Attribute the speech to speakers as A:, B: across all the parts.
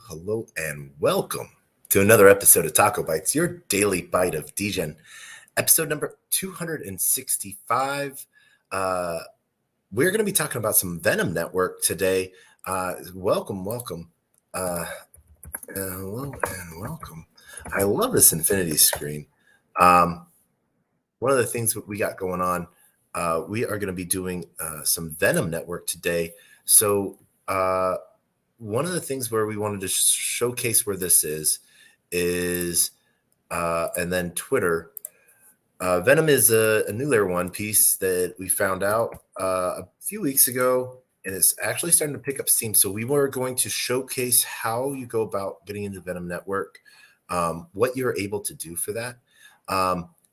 A: Hello, and welcome to another episode of TacoBytes, your daily bite of Degen. Episode number 265. We're going to be talking about some Venom Network today. Welcome. Hello and welcome. I love this infinity screen. One of the things that we got going on, we are going to be doing some Venom Network today. So one of the things where we wanted to showcase where this is, and then Twitter. Venom is a new layer 1 piece that we found out a few weeks ago, and it's actually starting to pick up steam. So we were going to showcase how you go about getting into Venom Network, what you're able to do for that.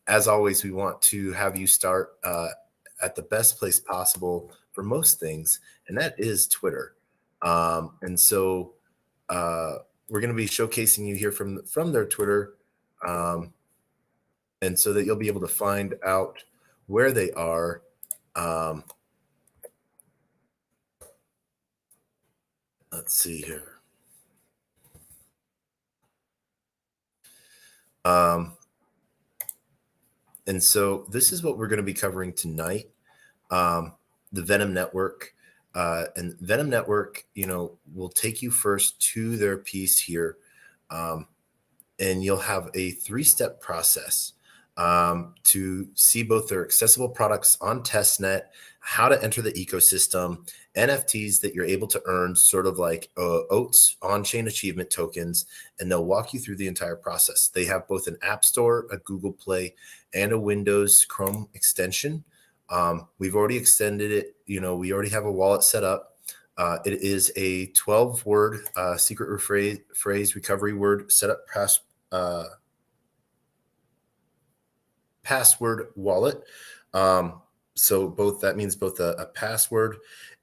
A: As always, we want to have you start at the best place possible for most things, and that is Twitter. And so we're going to be showcasing you here from their Twitter, and so that you'll be able to find out where they are. Let's see here. And so this is what we're going to be covering tonight. The Venom Network. And Venom Network, will take you first to their piece here. And you'll have a 3-step process to see both their accessible products on testnet, how to enter the ecosystem, NFTs that you're able to earn, sort of like OATS, on-chain achievement tokens, and they'll walk you through the entire process. They have both an App Store, a Google Play, and a Windows Chrome extension. We've already extended it. We already have a wallet set up. It is a 12-word secret phrase recovery word setup password wallet. So that means both a password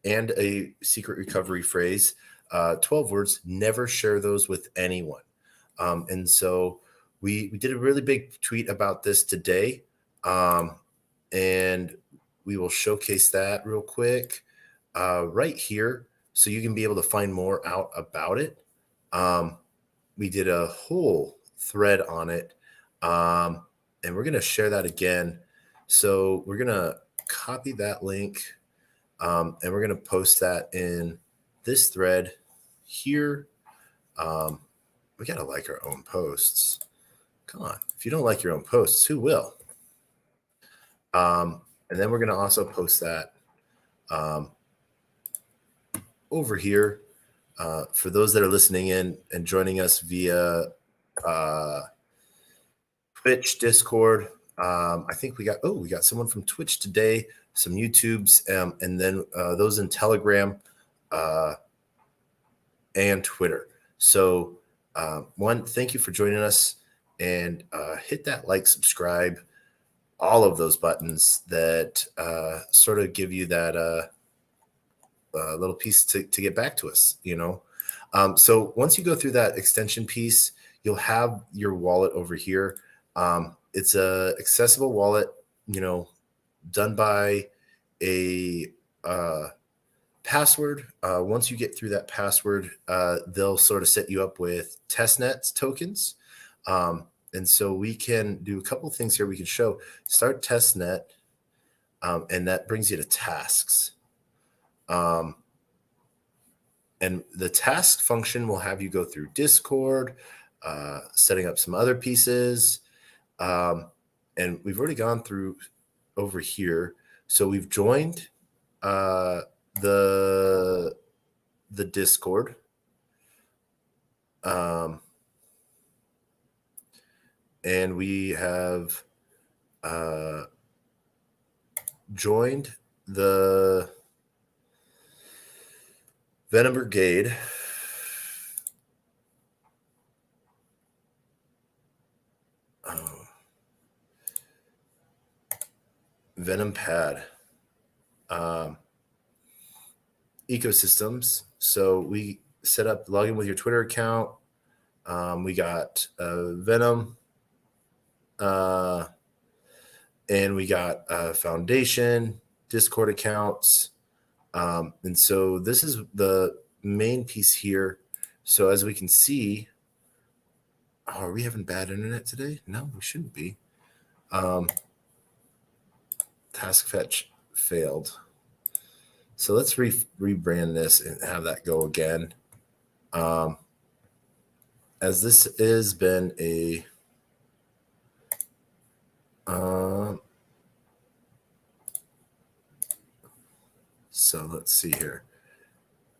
A: and a secret recovery phrase. 12 words. Never share those with anyone. And so we did a really big tweet about this today, and we will showcase that real quick right here, so you can be able to find more out about it. We did a whole thread on it, and we're going to share that again. So we're going to copy that link, and we're going to post that in this thread here. We got to like our own posts. Come on. If you don't like your own posts, who will? And then we're going to also post that over here for those that are listening in and joining us via Twitch, Discord. I think we got someone from Twitch today, some YouTubes, and then those in Telegram and Twitter. So one, thank you for joining us, and hit that like, subscribe, all of those buttons that sort of give you that little piece to get back to us, So once you go through that extension piece, you'll have your wallet over here. It's a accessible wallet, done by a password. Once you get through that password, they'll sort of set you up with testnet tokens. And so we can do a couple of things here. We can show start testnet, and that brings you to tasks. And the task function will have you go through Discord, setting up some other pieces. And we've already gone through over here. So we've joined the Discord. And we have joined the Venom Brigade. Venom Pad. Ecosystems. So we set up, log in with your Twitter account. We got Venom. And we got foundation, Discord accounts. And so this is the main piece here. So as we can see, are we having bad internet today? No, we shouldn't be. Task fetch failed. So let's rebrand this and have that go again. As this has been a so let's see here.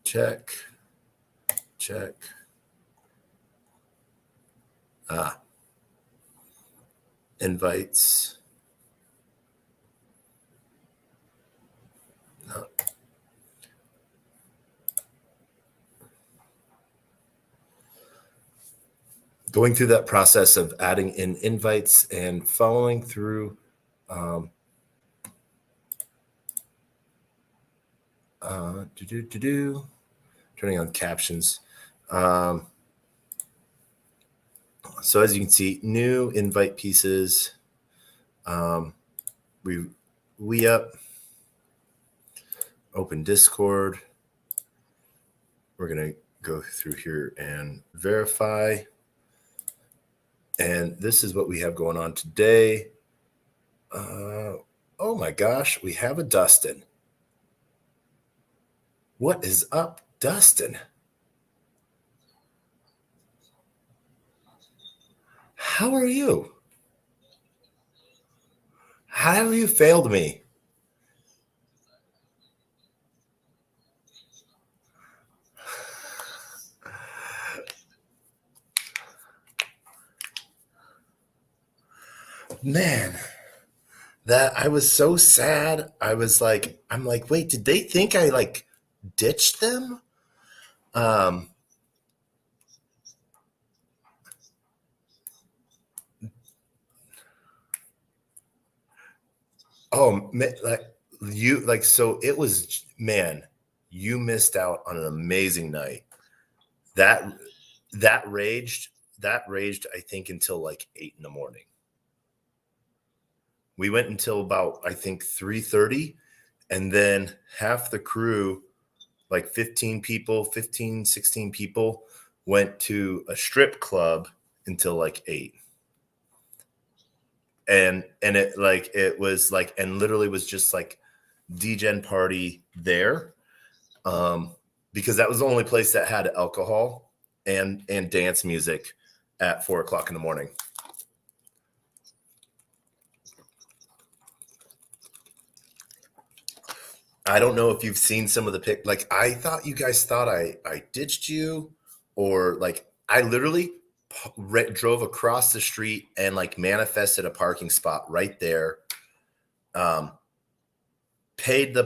A: Check. Invites. No. Going through that process of adding in invites and following through. Turning on captions. So as you can see, new invite pieces. We up. Open Discord. We're going to go through here and verify. And this is what we have going on today. Oh my gosh, we have a Dustin. What is up, Dustin? How are you? How have you failed me? Man, that I was so sad. I'm like, wait, did they think I like ditched them? Oh, so it was, man, you missed out on an amazing night. That raged, I think, until like 8 in the morning. We went until about, I think, 3:30, and then half the crew, like 15, 16 people, went to a strip club until like 8. And it was like, and literally was just like Degen party there, because that was the only place that had alcohol and dance music at 4:00 in the morning. I don't know if you've seen some of the pic. Like, I thought you guys thought I ditched you, or like I literally drove across the street and like manifested a parking spot right there. Paid the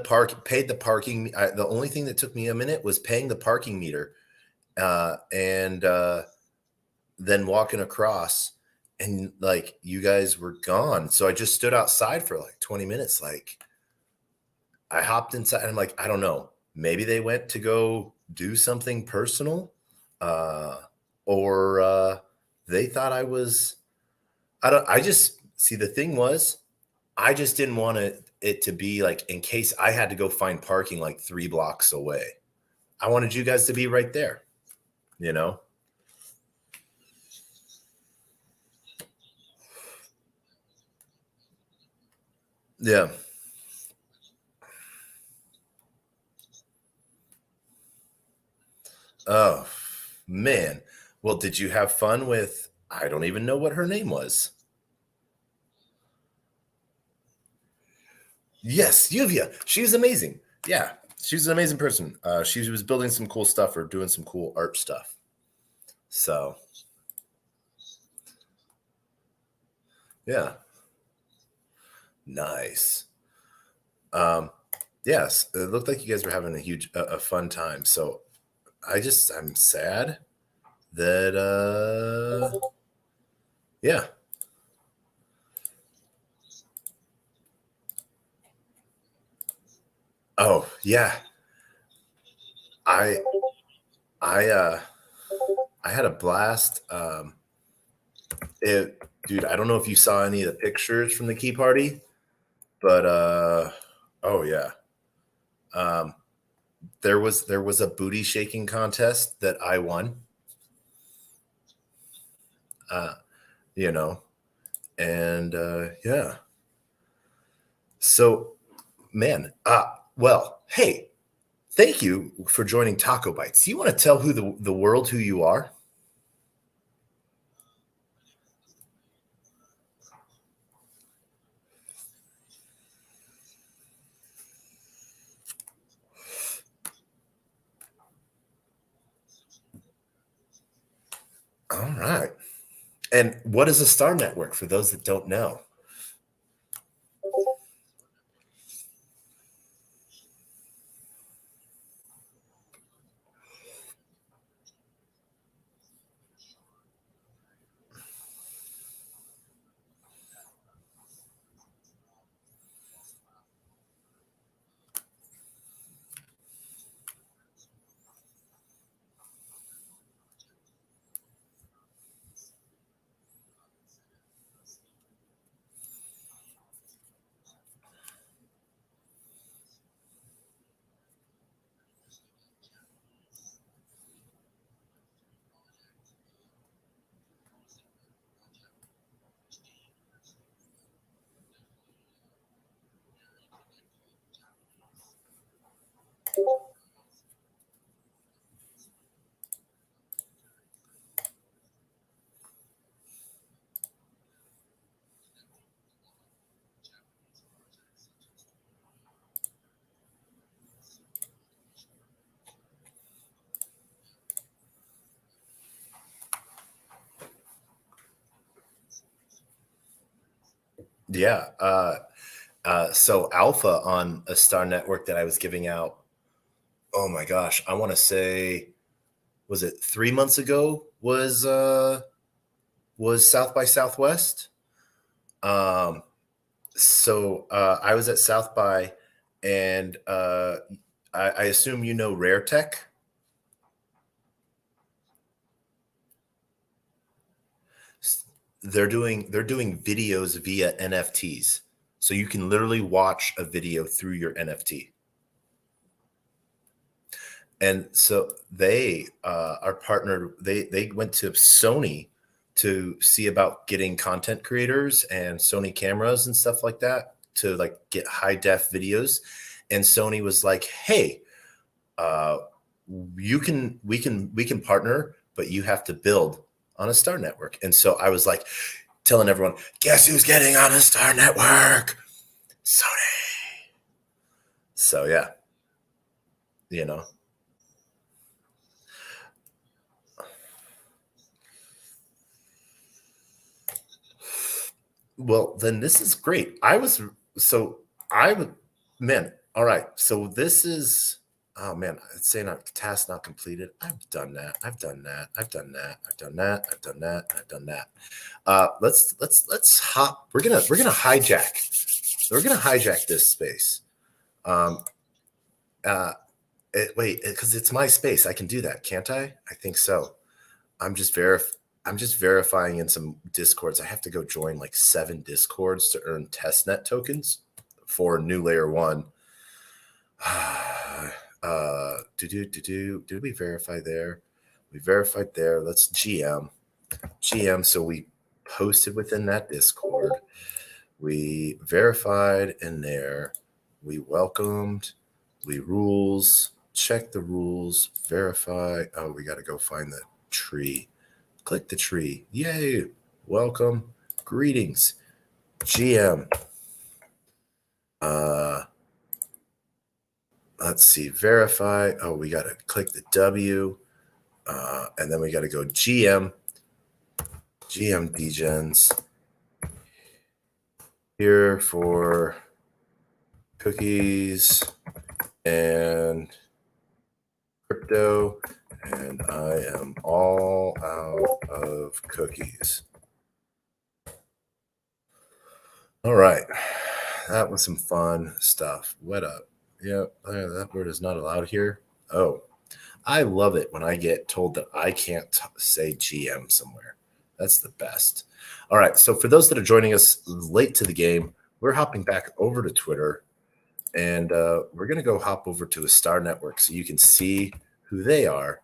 A: parking. The only thing that took me a minute was paying the parking meter, and then walking across, and like you guys were gone. So I just stood outside for like 20 minutes. Like, I hopped inside and I'm like, I don't know. Maybe they went to go do something personal, or they thought I was. I just see, the thing was, I just didn't want it to be like, in case I had to go find parking like 3 blocks away. I wanted you guys to be right there, you know? Yeah. Oh, man. Well, did you have fun with, I don't even know what her name was. Yes, Yuvia. She was amazing. Yeah, she's an amazing person. She was building some cool stuff or doing some cool art stuff. So, yeah, nice. Yes, it looked like you guys were having a fun time. So, I'm sad that, yeah. Oh, yeah. I, I, uh, I had a blast. dude, I don't know if you saw any of the pictures from the key party, but oh yeah. Um, there was a booty shaking contest that I won. Uh, you know, and yeah. So, man, well, hey, thank you for joining TacoBytes. Do you want to tell the world who you are? All right. And what is a star network for those that don't know? Yeah. So Alpha on a star network that I was giving out. Oh my gosh, I want to say, was it 3 months ago? Was South by Southwest? Um, so I was at South by, and I assume you know Rare Tech. They're doing videos via NFTs, so you can literally watch a video through your NFT. And so they are partnered. They went to Sony to see about getting content creators and Sony cameras and stuff like that to like get high def videos. And Sony was like, "Hey, uh, we can partner, but you have to build on a star network." And so I was like telling everyone, "Guess who's getting on a star network? Sony." So yeah, you know. Well, then this is great. So I would, man. All right. So this is, oh man, it's saying task not completed. I've done that. I've done that. I've done that. I've done that. I've done that. I've done that. Let's hop. We're gonna hijack. We're gonna hijack this space. Um, wait, because it's my space. I can do that, can't I? I think so. I'm just I'm just verifying in some discords. I have to go join like 7 discords to earn testnet tokens for new layer one. Did we verify there? We verified there. Let's GM. So we posted within that discord. We verified in there. We welcomed. We rules. Check the rules. Verify. Oh, we got to go find the tree. Click the tree. Yay. Welcome. Greetings. GM. Let's see. Verify. Oh, we got to click the W. And then we got to go GM. GM Degens. Here for cookies and crypto. And I am all out of cookies. All right. That was some fun stuff. What up? Yep, that word is not allowed here. Oh, I love it when I get told that I can't say GM somewhere. That's the best. All right. So for those that are joining us late to the game, we're hopping back over to Twitter, and we're going to go hop over to a Star Network so you can see who they are.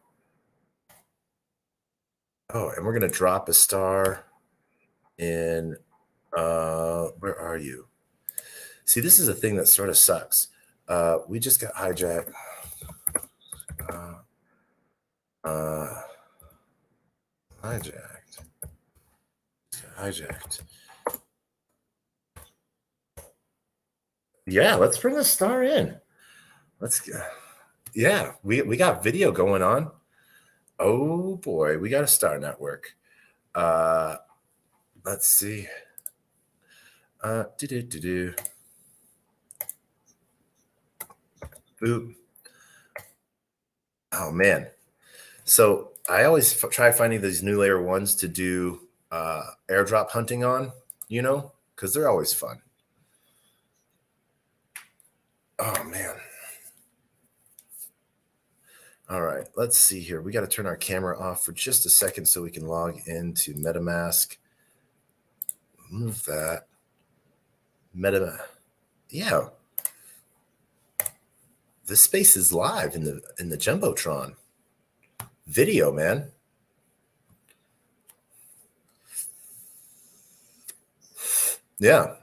A: Oh, and we're going to drop a star in, where are you? See, this is a thing that sort of sucks. We just got hijacked. Hijacked. Yeah, let's bring a star in. Yeah, we got video going on. Oh boy, we got a Star Network. Let's see. Boop. Oh man. So I always try finding these new layer ones to do airdrop hunting on, because they're always fun. Oh man. All right, let's see here. We got to turn our camera off for just a second so we can log into MetaMask. Move that. MetaMask. Yeah. This space is live in the Jumbotron. Video, man. Yeah.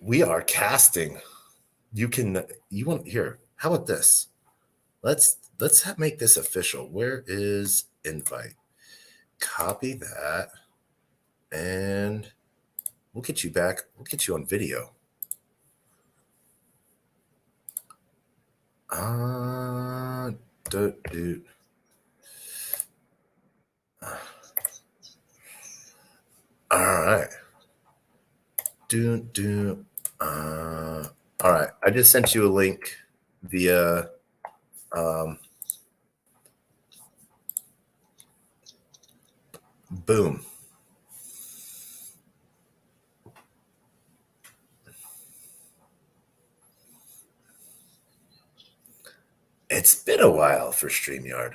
A: We are casting. You want here. How about this? Let's make this official. Where is invite? Copy that, and we'll get you back. We'll get you on video. Dude. All right. All right. I just sent you a link via boom. It's been a while for StreamYard.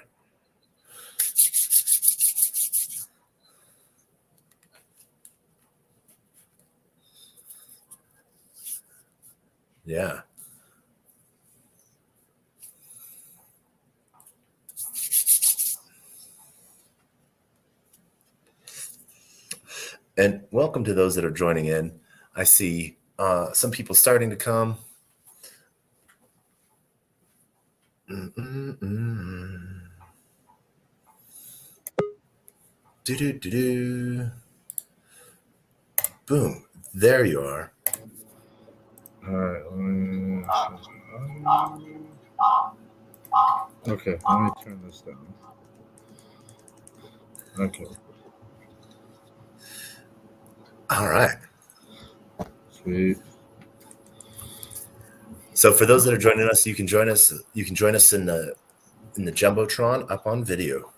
A: Yeah. And welcome to those that are joining in. I see some people starting to come. Boom. There you are.
B: All right. Okay, let me turn this down. Okay.
A: All right.
B: Sweet.
A: So for those that are joining us, you can join us. You can join us in the Jumbotron up on video.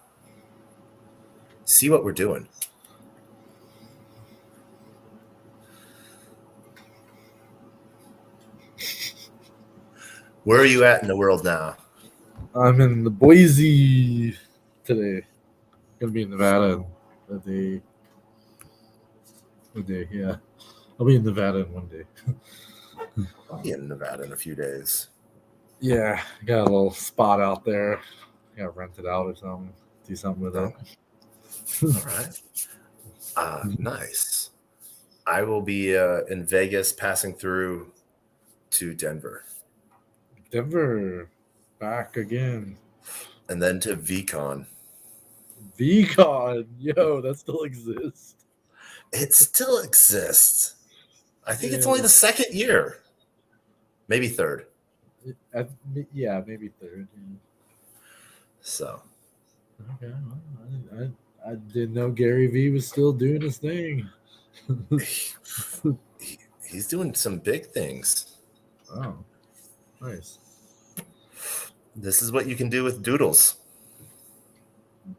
A: See what we're doing. Where are you at in the world now?
B: I'm in the Boise today. Gonna be in Nevada a day. Yeah. I'll be in Nevada in one day.
A: I'll be in Nevada in a few days.
B: Yeah, got a little spot out there. Got rent it out or something. Do something with it.
A: All right. Nice. I will be in Vegas, passing through to Denver.
B: Denver, back again.
A: And then to VCon.
B: VCon, yo, that still exists.
A: It still exists. I think it's only the second year. Maybe third.
B: Yeah, maybe third.
A: So.
B: Okay, well, I didn't know Gary Vee was still doing his thing.
A: He's doing some big things.
B: Oh, nice.
A: This is what you can do with doodles.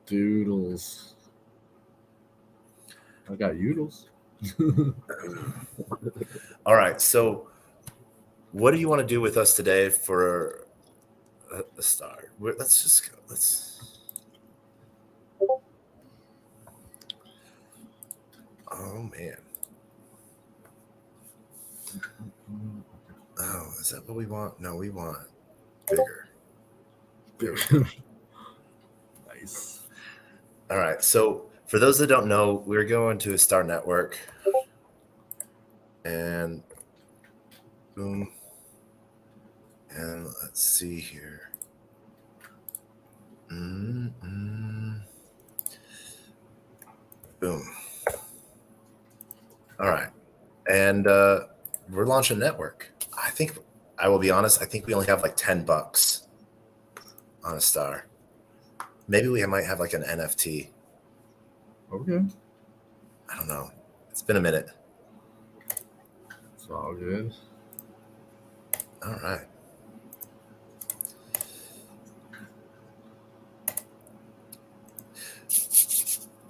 B: Doodles. I got oodles.
A: All right. So, what do you want to do with us today for a star? Let's just go. Oh man. Oh, is that what we want? No, we want bigger. There we go.
B: Nice.
A: All right. So for those that don't know, we're going to a star network. And boom. And let's see here. Boom. All right. And we're launching a network. I will be honest, I think we only have like $10 on a star. Maybe we might have like an NFT.
B: Okay.
A: I don't know. It's been a minute.
B: It's all good.
A: All right.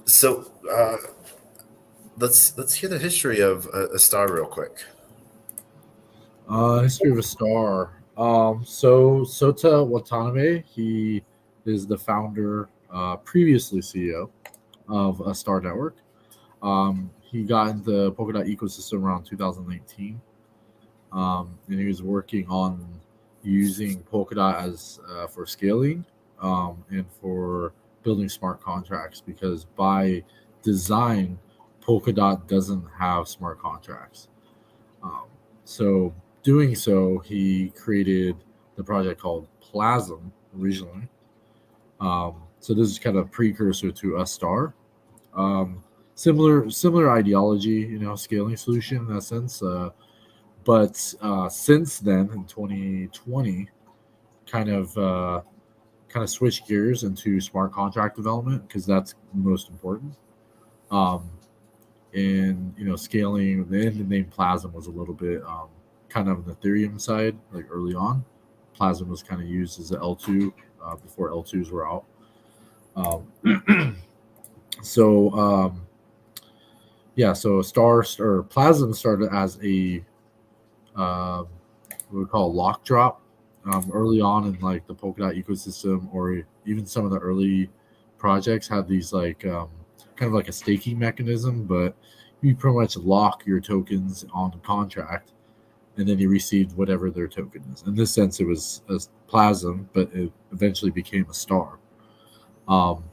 A: So let's hear the history of a star real quick.
B: History of a star. So Sota Watanabe, he is the founder, previously CEO of a Star Network. He got into the Polkadot ecosystem around 2019, and he was working on using Polkadot as for scaling and for building smart contracts, because by design, Polkadot doesn't have smart contracts. So doing so, he created the project called Plasm originally. So this is kind of precursor to a star. Similar ideology, scaling solution in that sense. But since then, in 2020, kind of switched gears into smart contract development, because that's most important. Um, and scaling. Then the name Plasm was a little bit kind of the Ethereum side, like early on. Plasm was kind of used as an L2 before L2s were out. So yeah, so Star or Plasm started as a what we call a lock drop early on in like the Polkadot ecosystem, or even some of the early projects had these like kind of like a staking mechanism, but you pretty much lock your tokens on the contract, and then you received whatever their token is. In this sense, it was a Plasm, but it eventually became a star. Um,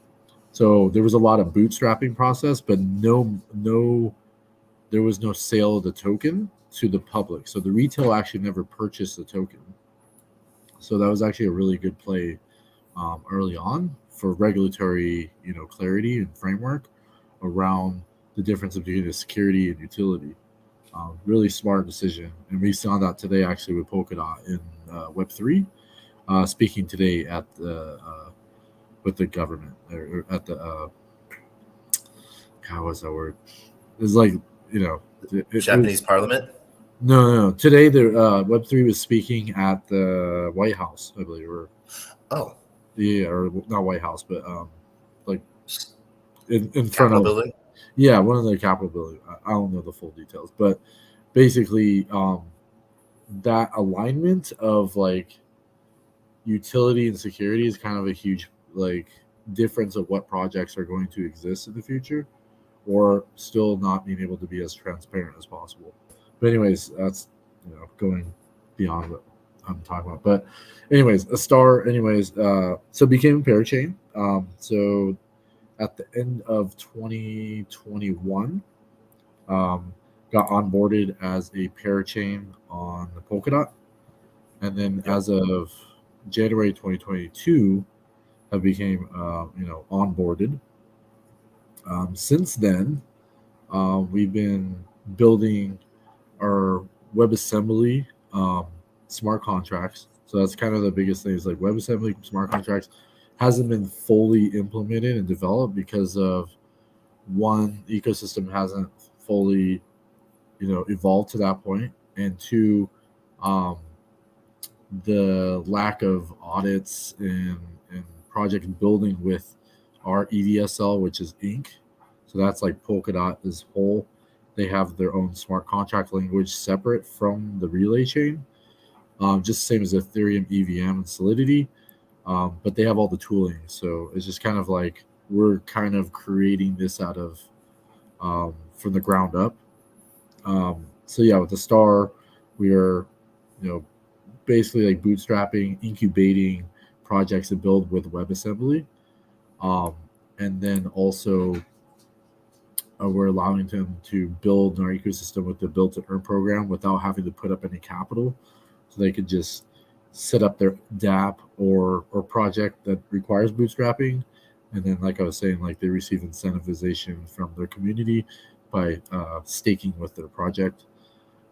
B: so there was a lot of bootstrapping process, but there was no sale of the token to the public. So the retail actually never purchased the token. So that was actually a really good play early on for regulatory, clarity and framework around the difference between the security and utility. Really smart decision, and we saw that today actually with Polkadot in Web3. Speaking today at the with the government, or at the God, what's that word? It's like
A: Japanese Parliament.
B: No. Today, the Web3 was speaking at the White House, I believe, or yeah, or not White House, but like in front
A: Capitol
B: of
A: building.
B: Yeah, one of the Capitol building. I don't know the full details, but basically, that alignment of like utility and security is kind of a huge like difference of what projects are going to exist in the future, or still not being able to be as transparent as possible. But anyways, that's going beyond what I'm talking about. But anyways, a star. Anyways, so it became a parachain. So at the end of 2021, got onboarded as a parachain on the Polkadot, and then as of January 2022, have became onboarded. Since then, we've been building our WebAssembly smart contracts. So that's kind of the biggest thing, is like WebAssembly smart contracts hasn't been fully implemented and developed because of, one, the ecosystem hasn't fully evolved to that point, and two, um, the lack of audits and project building with our EDSL, which is Inc. So that's like Polkadot as whole. They have their own smart contract language separate from the relay chain, just the same as Ethereum, EVM, and Solidity. But they have all the tooling. So it's just kind of like we're kind of creating this out of from the ground up. So yeah, with the star, we are, you know, basically like bootstrapping, incubating projects to build with WebAssembly, um, and then also we're allowing them to build in our ecosystem with the build to earn program without having to put up any capital, so they could just set up their DApp or project that requires bootstrapping, and then like I was saying, like they receive incentivization from their community by staking with their project.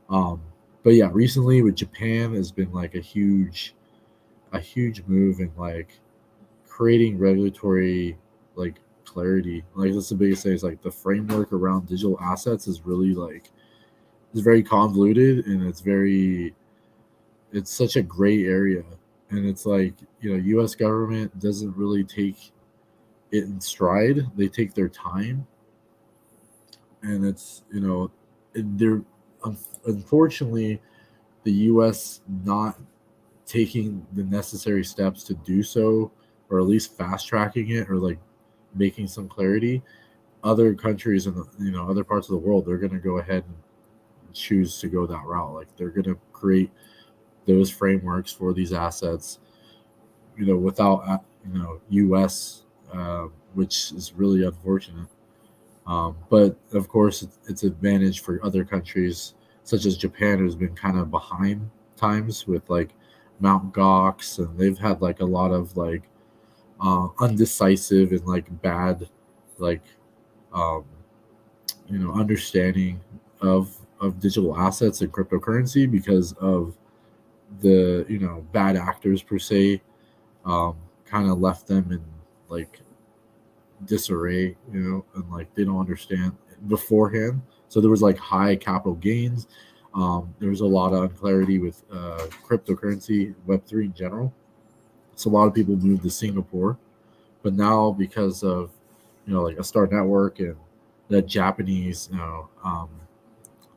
B: Um, but yeah, recently with Japan has been like a huge move in like creating regulatory like clarity. Like that's the biggest thing is like the framework around digital assets is really like is very convoluted, and it's such a gray area. And it's like, you know, US government doesn't really take it in stride. They take their time, and it's, you know, they're unfortunately the US not taking the necessary steps to do so, or at least fast tracking it, or like making some clarity. Other countries in the, you know, other parts of the world, they're going to go ahead and choose to go that route. Like they're going to create those frameworks for these assets, you know, without you know, us, which is really unfortunate. But of course, it's advantage for other countries such as Japan, who's been kind of behind times with like Mount Gox, and they've had like a lot of like undecisive and like bad, like um, you know, understanding of digital assets and cryptocurrency because of the, you know, bad actors per se, kind of left them in like disarray, you know, and like they don't understand beforehand. So there was like high capital gains. There was a lot of unclarity with cryptocurrency, Web3 in general. So a lot of people moved to Singapore, but now because of, you know, like a Star Network and the Japanese, you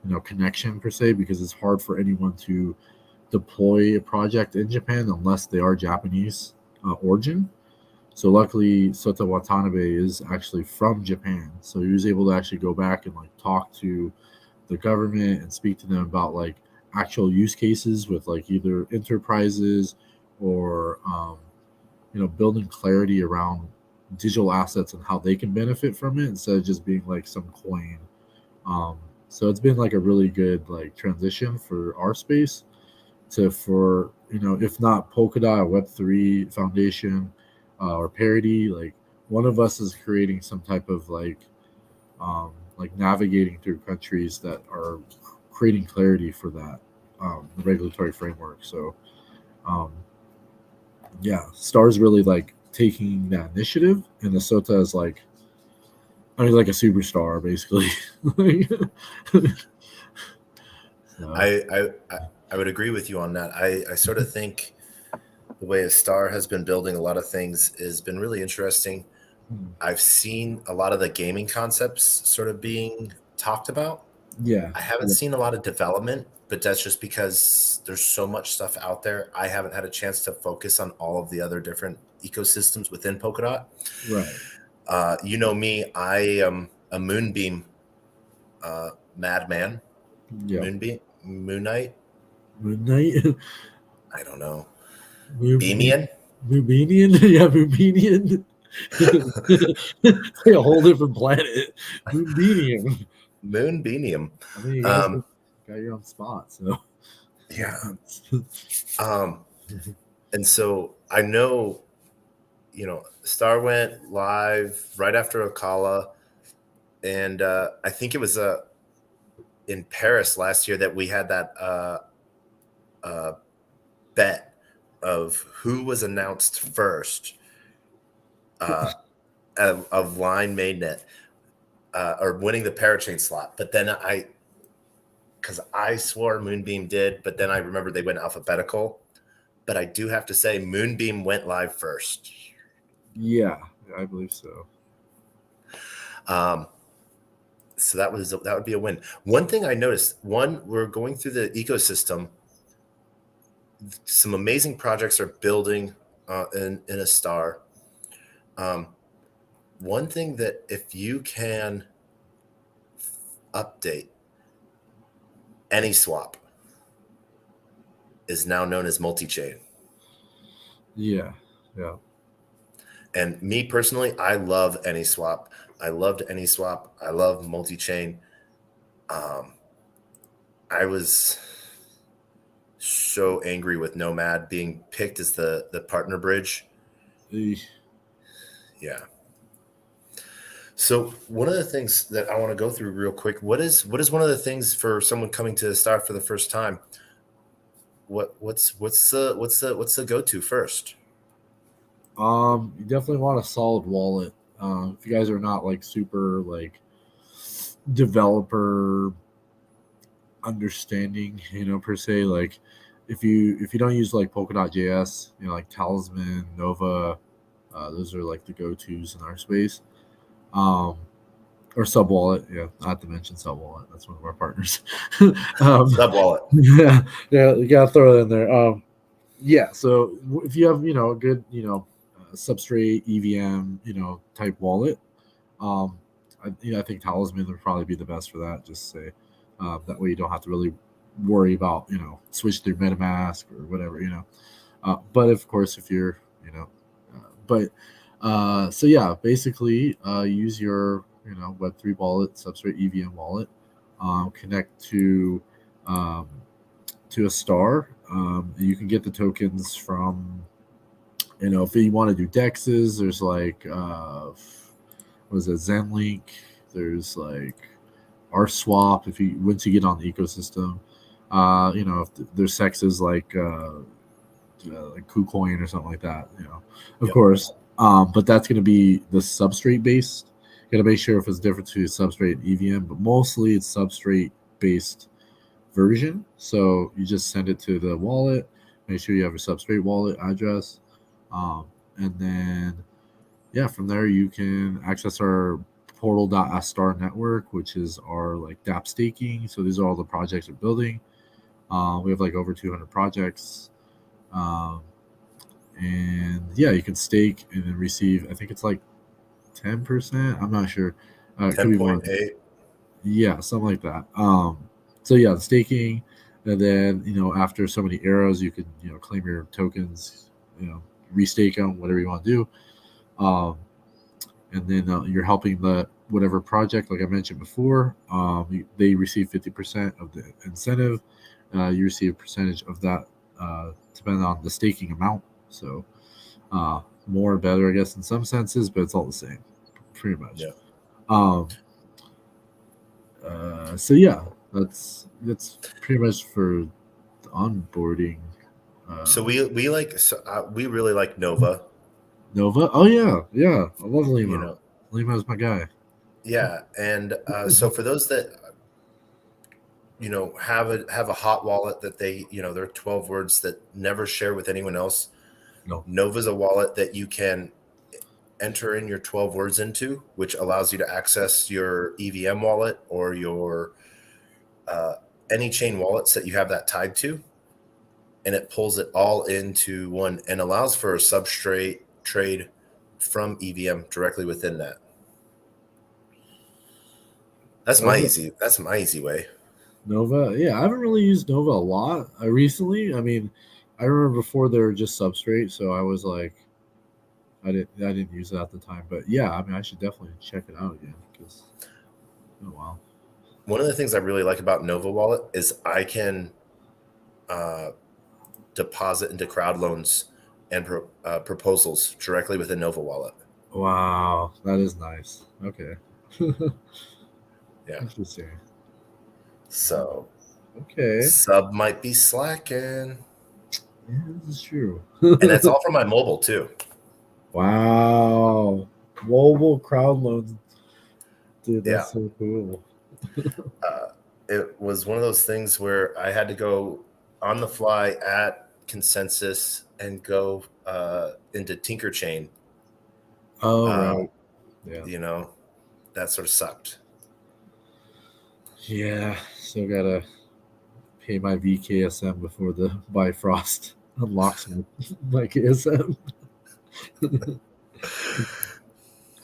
B: know, connection per se, because it's hard for anyone to deploy a project in Japan unless they are Japanese origin. So luckily, Sota Watanabe is actually from Japan, so he was able to actually go back and like talk to the government and speak to them about like actual use cases with like either enterprises or you know, building clarity around digital assets and how they can benefit from it instead of just being like some coin. Um, so it's been like a really good like transition for our space to, for, you know, if not Polkadot or Web3 Foundation or Parity, like one of us is creating some type of like navigating through countries that are creating clarity for that regulatory framework. So um, yeah, Star's really like taking that initiative, and Asota is like, I mean, like a superstar basically. So,
A: I would agree with you on that. I sort of think the way a star has been building a lot of things has been really interesting. I've seen a lot of the gaming concepts sort of being talked about.
B: yeah,
A: I haven't seen a lot of development, but that's just because there's so much stuff out there. I haven't had a chance to focus on all of the other different ecosystems within Polkadot.
B: right.
A: You know me, I am a Moonbeam madman.
B: Yep.
A: Moonbeam, Moon Knight.
B: Moon Knight.
A: I don't know.
B: Moon,
A: Beamian.
B: Moominian? Yeah, Moominian. It's like a whole different planet. Moonbeanium.
A: Moonbeanium.
B: I mean, you guys
A: Um,
B: got your own spot, so
A: yeah.
B: makes sense.
A: Um, and so I know, you know, Star went live right after Ocala, and I think it was in Paris last year that we had that uh, bet of who was announced first of line mainnet or winning the parachain slot. But then because I swore Moonbeam did, but then I remember they went alphabetical. But I do have to say Moonbeam went live first.
B: Yeah, I believe so.
A: Um, so that would be a win. One thing I noticed, we're going through the ecosystem. Some amazing projects are building in a star. One thing that if you can update, AnySwap is now known as multi-chain.
B: Yeah.
A: And me personally, I love AnySwap. I loved AnySwap. I love multi-chain. I was so angry with Nomad being picked as the partner bridge.
B: Eesh.
A: Yeah. So one of the things that I want to go through real quick, what is one of the things for someone coming to the stock for the first time? What's the go-to first?
B: You definitely want a solid wallet. If you guys are not like super like developer understanding, per se, like if you don't use like Polkadot.js, like Talisman, Nova, those are like the go-tos in our space. Or Sub Wallet, not to mention Sub Wallet. That's one of our partners.
A: Sub wallet.
B: Yeah, you gotta throw it in there. Yeah, so if you have a good substrate EVM type wallet, I think Talisman would probably be the best for that. Just say that way you don't have to really worry about switch through MetaMask or whatever. But of course, if you're so yeah, basically use your Web3 wallet, substrate EVM wallet, connect to a star. You can get the tokens from, if you want to do dexes, there's like, what is it, Zenlink, there's like RSwap, once you get on the ecosystem. If there's sexes like KuCoin or something like that, of course. But that's going to be the substrate based. You got to make sure if it's different to substrate and EVM, but mostly it's substrate based version. So you just send it to the wallet, make sure you have a substrate wallet address, and then from there you can access our portal.astar network, which is our like DApp staking. So these are all the projects we're building. We have like over 200 projects, and you can stake and then receive, I think it's like 10%, I'm not sure,
A: 10.8.
B: Yeah, something like that. So the staking, and then after so many arrows, you can claim your tokens, restake them, whatever you want to do, and then you're helping the whatever project, like I mentioned before. They receive 50% of the incentive. You receive a percentage of that, depending on the staking amount. So more or better, I guess, in some senses, but it's all the same, pretty much.
A: Yeah.
B: That's pretty much for the onboarding.
A: So we really like Nova.
B: Nova. Oh yeah, I love Lima. Lima's my guy.
A: Yeah, and so for those that have a hot wallet that they they're 12 words that never share with anyone else.
B: No.
A: Nova's a wallet that you can enter in your 12 words into, which allows you to access your EVM wallet or your any chain wallets that you have that tied to, and it pulls it all into one and allows for a substrate trade from EVM directly within that. That's my easy way.
B: Nova, I haven't really used Nova a lot recently. I mean, I remember before they were just substrate, so I was like, I didn't use it at the time. But I mean, I should definitely check it out again because it's been a while.
A: One of the things I really like about Nova Wallet is I can deposit into crowd loans and proposals directly within Nova Wallet.
B: Wow, that is nice. Okay.
A: Yeah.
B: Interesting.
A: So,
B: okay.
A: Sub might be slacking.
B: Yeah, this is true.
A: And that's all from my mobile too.
B: Wow. Mobile crowd loans. Dude, that's so cool.
A: It was one of those things where I had to go on the fly at Consensus and go into Tinker Chain.
B: Oh, right.
A: Yeah. That sort of sucked.
B: Yeah, still gotta pay my VKSM before the Bifrost unlocks my KSM.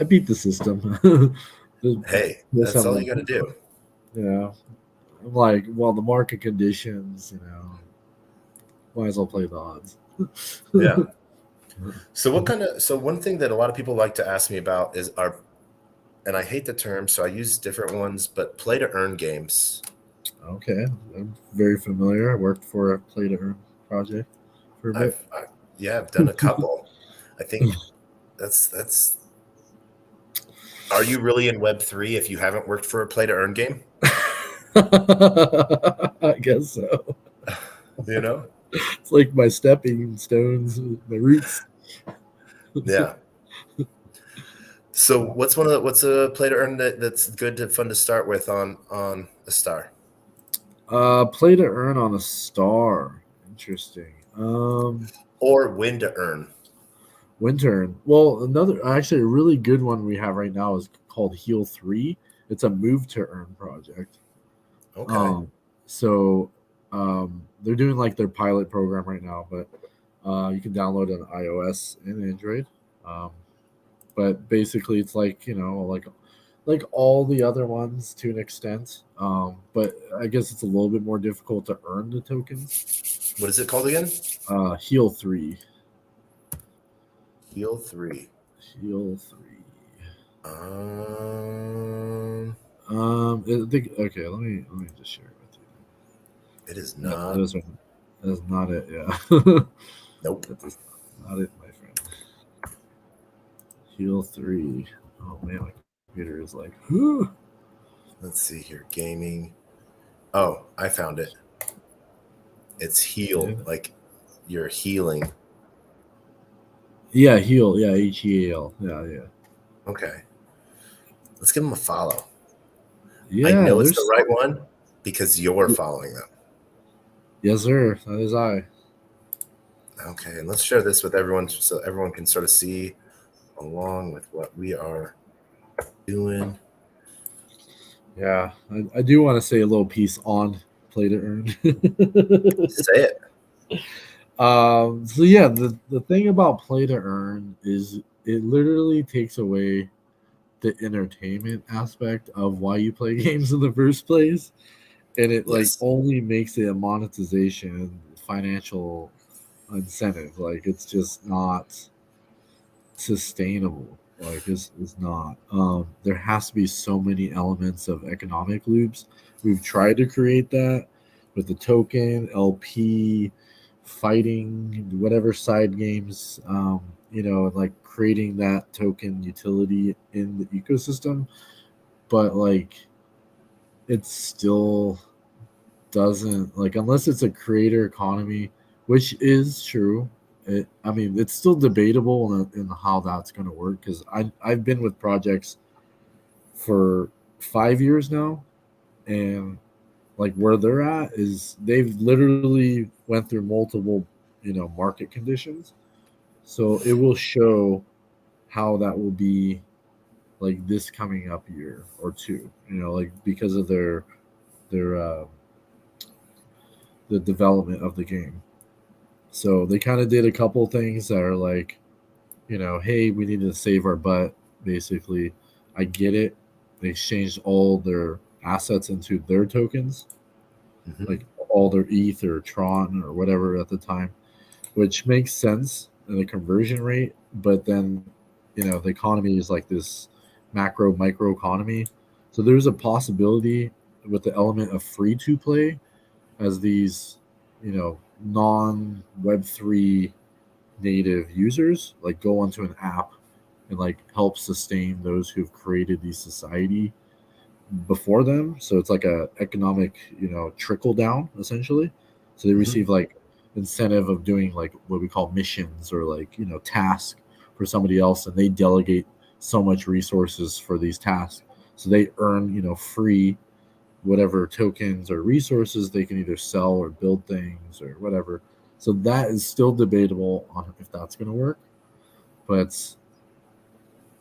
B: I beat the system.
A: Hey, that's all you got to do.
B: Yeah. I'm like, well, the market conditions, might as well play the odds.
A: Yeah. So one thing that a lot of people like to ask me about is and I hate the term, so I use different ones, but play to earn games.
B: Okay, I'm very familiar. I worked for a play to earn project for a bit.
A: Yeah, I've done a couple. I think that's. Are you really in Web3 if you haven't worked for a play to earn game?
B: I guess so.
A: You know?
B: It's like my stepping stones, my roots.
A: Yeah. So what's a play to earn that's good to fun to start with on a star?
B: Play to earn on a star. Interesting.
A: Or win to earn.
B: Wintern. Well, actually a really good one we have right now is called Heal 3. It's a move to earn project.
A: Okay.
B: Um, so they're doing like their pilot program right now, but you can download it on iOS and Android. Um, but basically, it's like like all the other ones to an extent. But I guess it's a little bit more difficult to earn the tokens.
A: What is it called again?
B: Heal 3.
A: Heal 3.
B: Heal 3.
A: Um,
B: Okay. Let me just share it with you.
A: it is
B: No,
A: not.
B: that's not it. Yeah,
A: Nope.
B: that is not it, my friend. Heal 3. Oh man, my computer is like,
A: Let's see here. Gaming. Oh, I found it. It's heal,
B: yeah,
A: like you're healing.
B: yeah, heal, yeah, HEAL, yeah, yeah,
A: Okay. Let's give them a follow. I
B: yeah.
A: know it's the
B: There's
A: right one because you're following them.
B: yes, sir. That is I.
A: Okay, and let's share this with everyone so everyone can sort of see along with what we are doing.
B: Yeah, I do want to say a little piece on play to earn.
A: Say it.
B: So yeah, the thing about play to earn is it literally takes away the entertainment aspect of why you play games in the first place, and it like
A: Yes.
B: only makes it a monetization financial incentive. Like it's just not sustainable. Like it's not. There has to be so many elements of economic loops. We've tried to create that with the token, LP, fighting, whatever side games, and like creating that token utility in the ecosystem. But like it still doesn't like unless it's a creator economy, which is true. I mean, it's still debatable in how that's going to work because I've been with projects for 5 years now, and like where they're at is they've literally went through multiple market conditions, so it will show how that will be like this coming up year or two, like because of their the development of the game. So they kind of did a couple things that are like, hey, we need to save our butt. Basically, I get it. They exchanged all their assets into their tokens,
A: Hmm.
B: like all their ETH or Tron or whatever at the time, which makes sense in the conversion rate. But then, the economy is like this macro micro economy. So there's a possibility with the element of free to play as these, non Web3 native users like go onto an app and like help sustain those who've created the society before them. So it's like a economic, trickle down essentially. So they
A: Hmm.
B: receive like incentive of doing like what we call missions or like, task for somebody else, and they delegate so much resources for these tasks. So they earn, free whatever tokens or resources they can either sell or build things or whatever. So that is still debatable on if that's going to work, but it's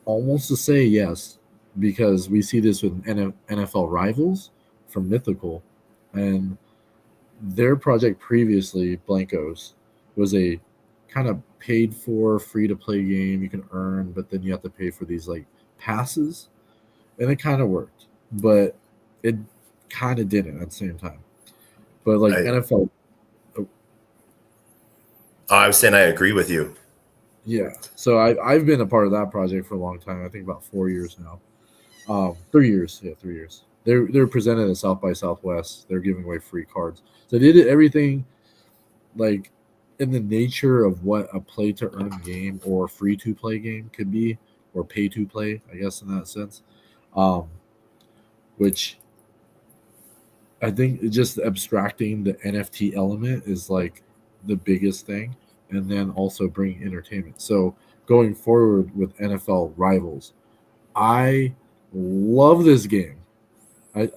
B: almost to say yes because we see this with NFL rivals from Mythical, and their project previously, Blancos, was a kind of paid for free to play game you can earn, but then you have to pay for these like passes, and it kind of worked, but it kind of didn't at the same time. But like
A: I,
B: NFL, oh,
A: I was saying I agree with you.
B: yeah. So I've been a part of that project for a long time. I think about 4 years now. 3 years, yeah, 3 years. They're presented at South by Southwest. They're giving away free cards. So they did everything like in the nature of what a play to earn game or free to play game could be, or pay to play, I guess in that sense. Um, which I think just abstracting the NFT element is like the biggest thing, and then also bringing entertainment. So going forward with NFL Rivals, I love this game.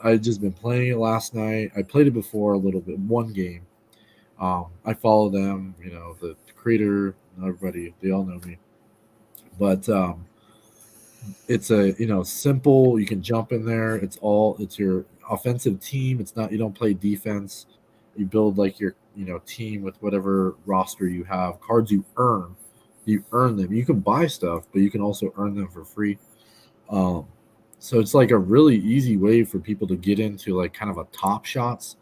B: I just been playing it last night. I played it before a little bit, one game. I follow them, the creator, everybody, they all know me. But it's a simple. You can jump in there. It's your offensive team. It's not, you don't play defense. You build like your team with whatever roster you have. Cards you earn. You earn them. You can buy stuff, but you can also earn them for free. Um, so it's like a really easy way for people to get into like kind of a Top Shots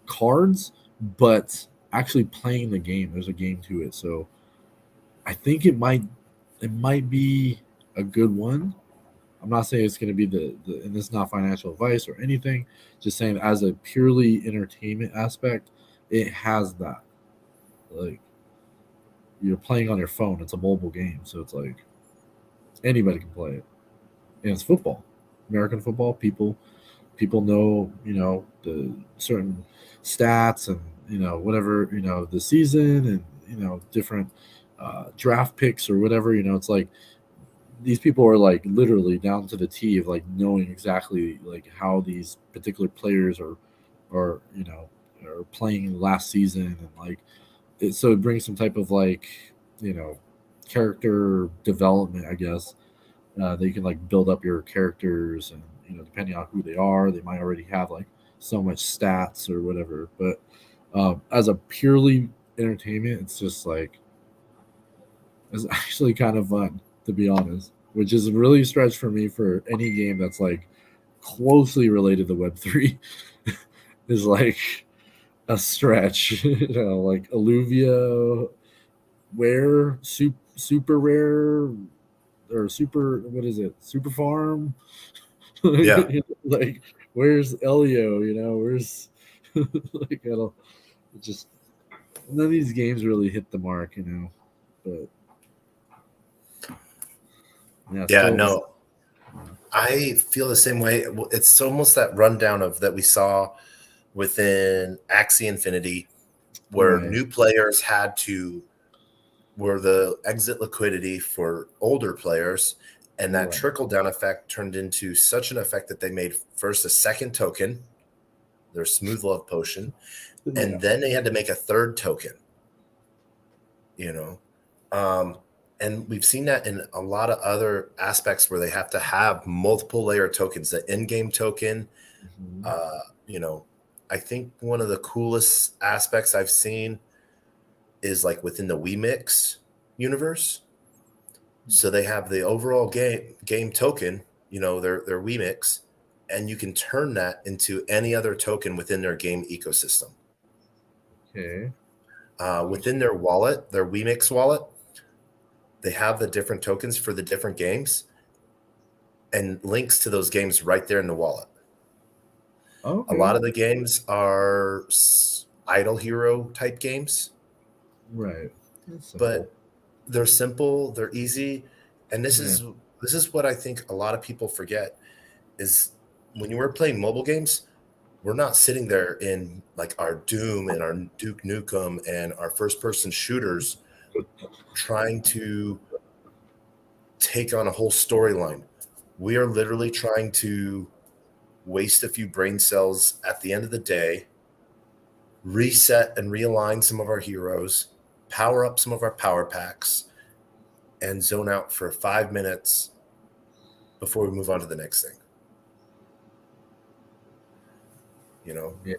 B: cards, but actually playing the game. There's a game to it, so I think it might be a good one. I'm not saying it's going to be and this is not financial advice or anything. Just saying as a purely entertainment aspect, it has that. Like you're playing on your phone. It's a mobile game, so it's like anybody can play it, and it's football, American football. People know the certain stats and whatever the season and different draft picks or whatever. It's like these people are like literally down to the T of like knowing exactly like how these particular players are playing last season, and like so it brings some type of like you know character development, I guess. That you can like build up your characters, and depending on who they are, they might already have like so much stats or whatever. But as a purely entertainment, it's just like it's actually kind of fun, to be honest, which is really a stretch for me for any game that's like closely related to Web3 is like a stretch. Like Alluvia, super rare, or super, what is it? Super farm?
A: Yeah,
B: Like, where's Elio? Where's like I don't it just none of these games really hit the mark, but yeah,
A: yeah,
B: still.
A: no, I feel the same way. It's almost that rundown of that we saw within Axie Infinity, where
B: Right,
A: new players were the exit liquidity for older players, and that
B: right,
A: trickle down effect turned into such an effect that they made first a second token, their Smooth Love Potion,
B: yeah,
A: and then they had to make a third token. You know, um, and we've seen that in a lot of other aspects where they have to have multiple layer tokens, the in-game token.
B: mhm,
A: uh, you know, I think one of the coolest aspects I've seen is like within the WeMix universe. So they have the overall game token, their WeMix, and you can turn that into any other token within their game ecosystem.
B: okay,
A: Within their wallet, their WeMix wallet, they have the different tokens for the different games and links to those games right there in the wallet. A
B: okay,
A: lot of the games are idle hero type games,
B: right. That's simple.
A: but they're simple, they're easy, and this
B: Yeah,
A: is this is what I think a lot of people forget is when you were playing mobile games, we're not sitting there in like our Doom and our Duke Nukem and our first person shooters trying to take on a whole storyline. We are literally trying to waste a few brain cells at the end of the day, reset and realign some of our heroes, power up some of our power packs, and zone out for 5 minutes before we move on to the next thing. You know,
B: yeah,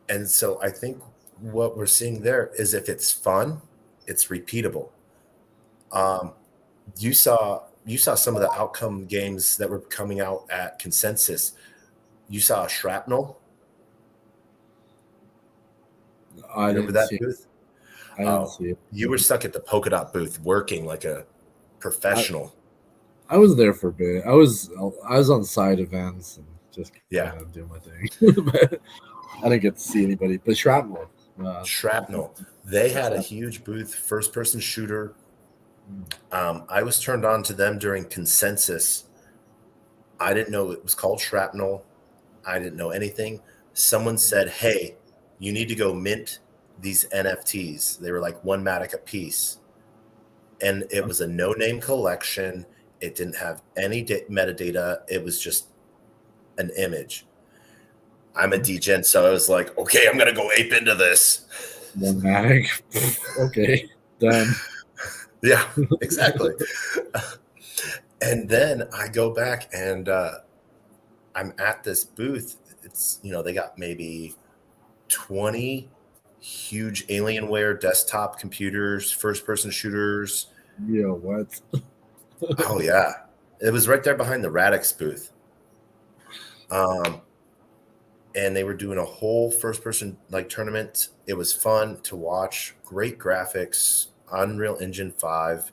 A: and so I think what we're seeing there is if it's fun, it's repeatable. Um, you saw some of the outcome games that were coming out at Consensus. You saw shrapnel.
B: I
A: You remember
B: didn't
A: that
B: see.
A: booth?
B: I didn't
A: Oh,
B: see it.
A: you were stuck at the polka dot booth working like a
B: I,
A: professional.
B: I was there for a bit. I was on side events and just
A: Yeah.
B: kind of doing my thing, but I didn't get to see anybody. But shrapnel,
A: Shrapnel. They
B: what's
A: had a
B: that?
A: huge booth, first person shooter.
B: Mm.
A: I was turned on to them during Consensus. I didn't know it was called Shrapnel. I didn't know anything. Someone said, "Hey, you need to go mint these NFTs." They were like one Matic a piece, and it was a no-name collection. It didn't have any metadata. It was just an image. I'm a Degen, so I was like, "Okay, I'm gonna go ape into this."
B: One Matic. Okay, done.
A: Yeah, exactly. And then I go back and I'm at this booth. It's, they got maybe 20 huge Alienware desktop computers, first person shooters.
B: Yo, what?
A: Oh, yeah. It was right there behind the Radix booth. And they were doing a whole first person like tournament. It was fun to watch. Great graphics, Unreal Engine 5.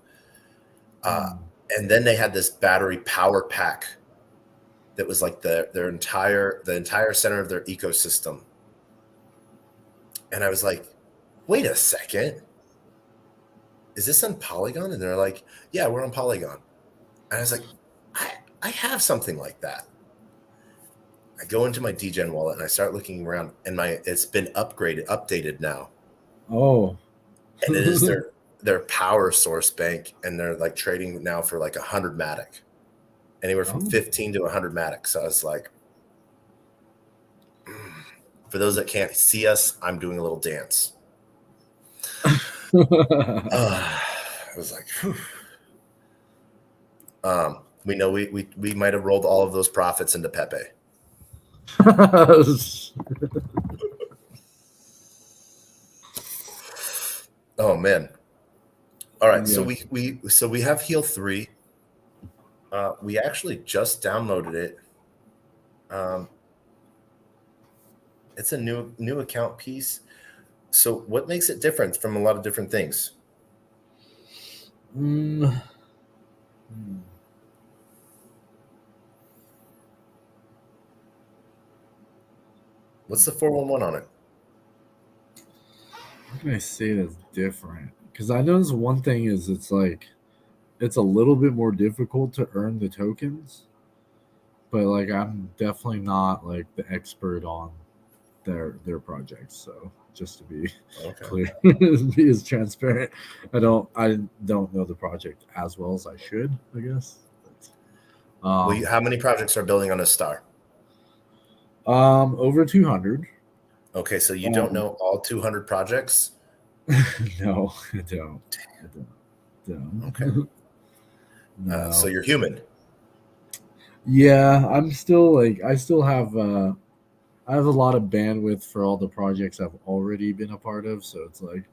B: Mm.
A: And then they had this battery power pack that was like the entire center of their ecosystem. And I was like, wait a second, is this on Polygon? And they're like, yeah, we're on Polygon. And I was like, I have something like that. I go into my Degen wallet and I start looking around, and it's been updated now,
B: Oh,
A: and it is their power source bank, and they're like trading now for like 100 Matic, anywhere from
B: oh.
A: 15 to 100 Matic. So I was like, for those that can't see us, I'm doing a little dance. I was like, whew. We know we might have rolled all of those profits into Pepe. Oh man! All right, so
B: Yeah.
A: we have Heal 3. We actually just downloaded it. It's a new account piece. So what makes it different from a lot of different things?
B: Mm.
A: What's the 411 on it?
B: How can I say that's different? Because I noticed one thing is it's a little bit more difficult to earn the tokens, but like I'm definitely not like the expert on their projects. So just to be
A: Okay.
B: clear, be as transparent, I don't know the project as well as I should, I guess. But,
A: How many projects are building on a star?
B: over 200.
A: Okay, so you don't know all 200 projects?
B: No, I don't. I don't.
A: Okay. So
B: No.
A: you're human.
B: Yeah, I'm still like I have a lot of bandwidth for all the projects I've already been a part of, so it's like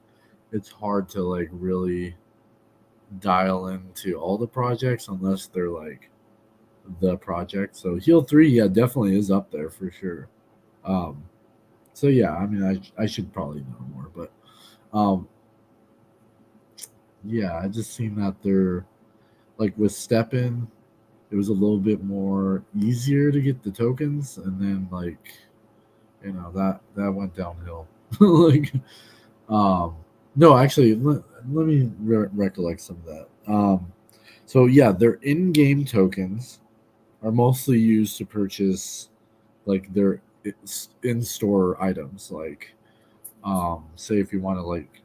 B: it's hard to like really dial into all the projects unless they're like the project. So Heal 3, yeah, definitely is up there for sure. Um so yeah, I mean I should probably know more, but um yeah, I just seen that they're like with Step In, it was a little bit more easier to get the tokens, and then like that went downhill. Like um no, actually let me recollect some of that. So yeah, their in-game tokens are mostly used to purchase like their in-store items, like say if you want to like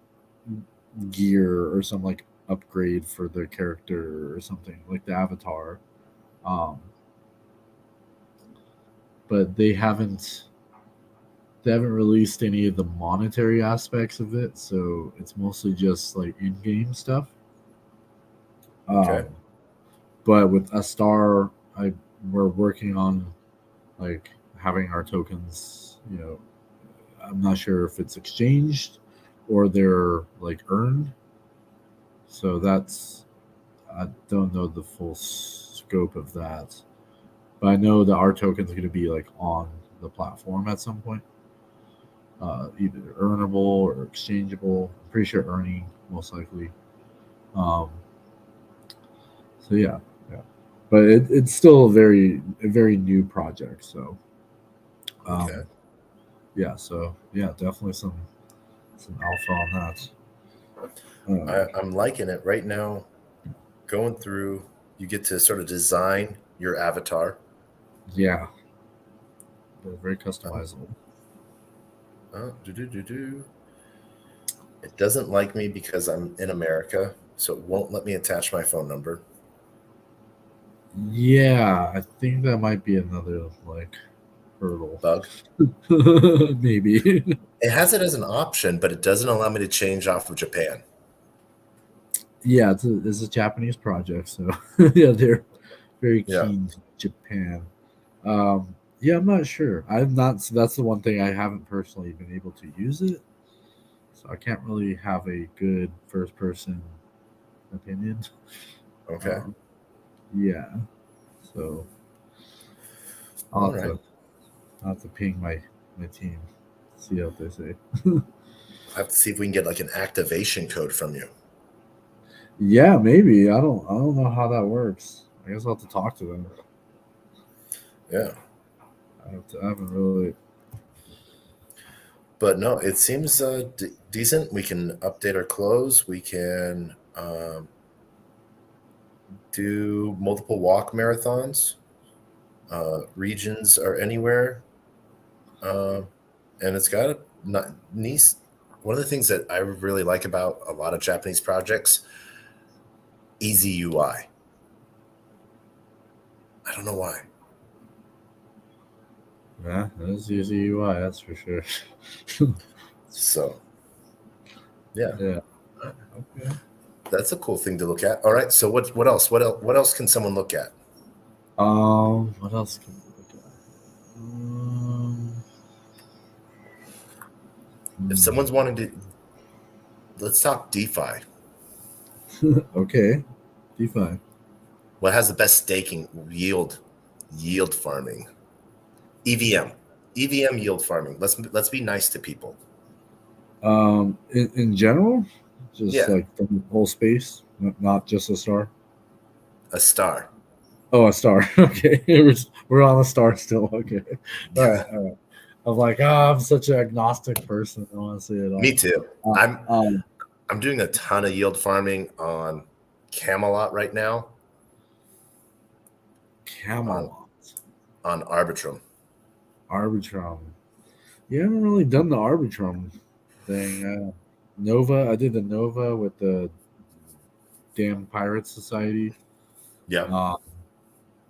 B: gear or some like upgrade for the character or something like the avatar. um but they haven't released any of the monetary aspects of it, so it's mostly just like in-game stuff.
A: Okay.
B: Um, but with a star, we're working on like having our tokens. I'm not sure if it's exchanged or they're like earned. So I don't know the full scope of that. but I know that our token is going to be like on the platform at some point, either earnable or exchangeable. I'm pretty sure earning most likely. Um, so yeah, but it's still a very new project. So
A: Okay.
B: yeah, so yeah, definitely some alpha on that.
A: I'm liking it right now. Going through, you get to sort of design your avatar.
B: Yeah, they're very
A: Oh,
B: customizable.
A: do. It doesn't like me because I'm in America, so it won't let me attach my phone number.
B: Yeah, I think that might be another like hurdle.
A: Bug.
B: Maybe.
A: It has it as an option, but it doesn't allow me to change off of Japan.
B: Yeah, it's a Japanese project, so yeah, they're very
A: Yeah.
B: keen to Japan. Yeah, I'm not sure. I'm not. So that's the one thing I haven't personally been able to use it, so I can't really have a good first person opinion.
A: Okay.
B: Um, yeah, so
A: All
B: I'll have
A: right.
B: to I'll have to ping my team, see what they say.
A: I'll have to see if we can get like an activation code from you.
B: Yeah, maybe. I don't know how that works. I guess I'll have to talk to them.
A: Yeah.
B: I haven't really.
A: But no, it seems decent. We can update our clothes. We can do multiple walk marathons. Regions are anywhere. Uh, and it's got a nice. One of the things that I really like about a lot of Japanese projects, easy UI. I don't know why.
B: Yeah, that's easy UI, that's for sure.
A: So yeah,
B: Yeah. Okay.
A: that's a cool thing to look at. All right. So what else? What else can someone look at?
B: What else can we look at?
A: If
B: Hmm.
A: someone's wanting to, let's talk DeFi.
B: Okay. DeFi.
A: What has the best staking yield farming? EVM. EVM yield farming. Let's be nice to people.
B: In general, just
A: Yeah,
B: like the whole space, not just a star.
A: a star.
B: Oh, a star. Okay, we're on a star still. Okay, all right, all right. I'm like, I'm such an agnostic person. I don't want to say it
A: Me
B: all.
A: too.
B: Uh,
A: I'm
B: um,
A: I'm doing a ton of yield farming on Camelot right now on
B: Camelot,
A: on Arbitrum.
B: Arbitrum. You haven't really done the Arbitrum thing. Nova, I did the Nova with the damn Pirate Society.
A: Yeah,
B: Um,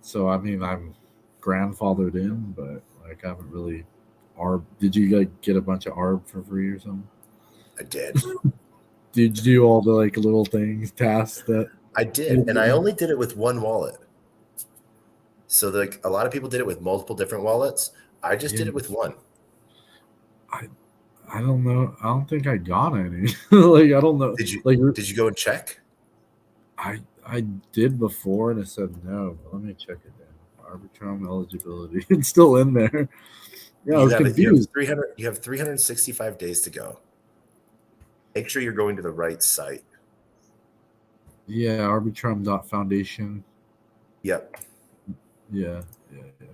B: so I mean, I'm grandfathered in, but like I haven't really arb. Did you like get a bunch of arb for free or something?
A: I did.
B: Did you do all the like little things, tasks that?
A: I did, and I only did it with one wallet. So like a lot of people did it with multiple different wallets. I just
B: Yeah,
A: did it with one.
B: I I don't know. I don't think I got any. Like I don't know.
A: Did you
B: Like
A: did you go and check?
B: I did before and it said no. But let me check it then. Arbitrum eligibility. It's still in there. Yeah, I
A: You
B: was
A: have it. You have
B: confused.
A: 300. You have 365 days to go. Make sure you're going to the right site.
B: Yeah, Arbitrum.foundation.
A: Yep.
B: Yeah, yeah, yeah.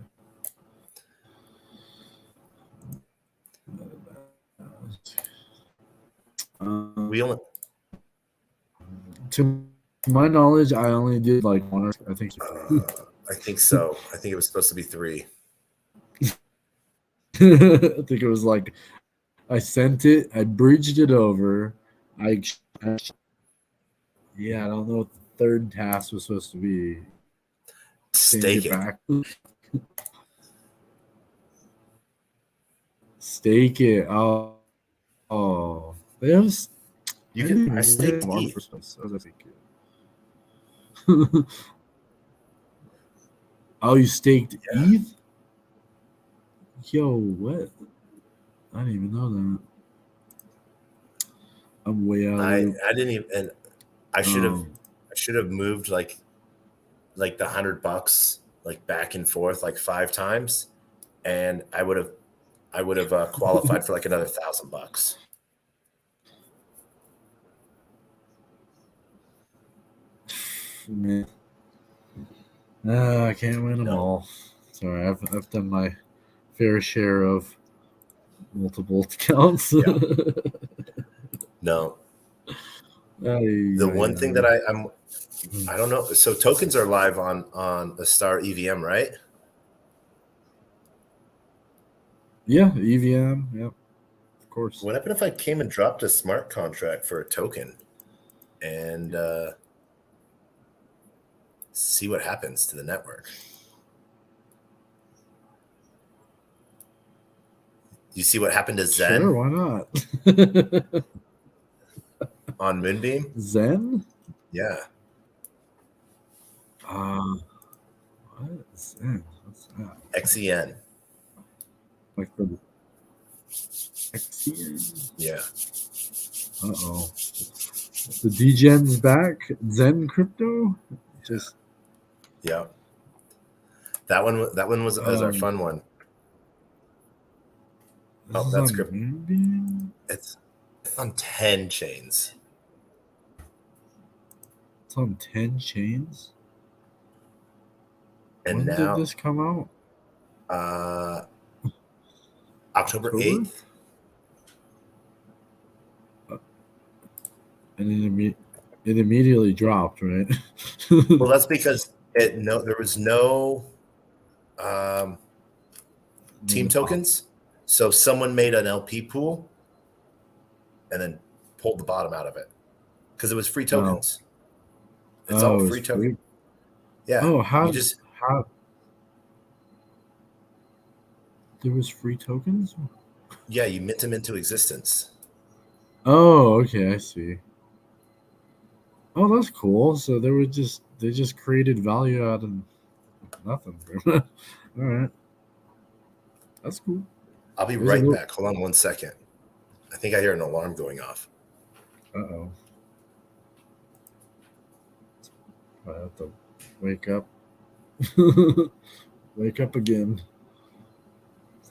A: We only.
B: To my knowledge, I only did like one or I think.
A: I think so. I think it was supposed to be three.
B: I think it was like I sent it, I bridged it over. I yeah, I don't know what the third task was supposed to be. Exchange it
A: Staking.
B: back. Stake it. They have.
A: You
B: I
A: can.
B: didn't
A: I
B: even they
A: staked
B: have Arbor
A: ETH.
B: for space. I was like, oh, you staked
A: Yeah.
B: ETH? Yo, what? I didn't even know that. I'm way out of the
A: I
B: loop.
A: I didn't even. And I should have.
B: Um,
A: I should have moved like the $100 like back and forth like 5 times, and I would have qualified for like another $1,000.
B: Man. I can't win them all. Sorry, I've done my fair share of multiple accounts.
A: Yeah. No. The one thing that I don't know. So tokens are live on a Star EVM, right?
B: Yeah, EVM. Yep, of course.
A: What happened if I came and dropped a smart contract for a token and see what happens to the network? You see what happened to Zen?
B: Sure, why not?
A: On Moonbeam?
B: Zen?
A: Yeah.
B: What is Zen? What's that?
A: XEN.
B: Like the XEN?
A: Yeah.
B: Uh-oh. The Degen's back? Zen crypto? Just
A: Yeah. That one was our fun one. Oh, that's crypto.
B: Moonbeam?
A: It's on 10 chains.
B: It's on 10 chains?
A: And
B: when
A: now
B: did this come out?
A: October 8th.
B: And it immediately dropped, right?
A: Well, that's because there was no team tokens. So someone made an LP pool and then pulled the bottom out of it because it was free tokens. It's all free tokens. Yeah.
B: Oh, how there was free tokens?
A: Yeah, you mint them into existence.
B: Oh, okay, I see. Oh, that's cool. So they just created value out of nothing. All right, that's cool.
A: I'll be right back. Hold on 1 second. I think I hear an alarm going off.
B: Uh-oh. I have to wake up. Wake up again.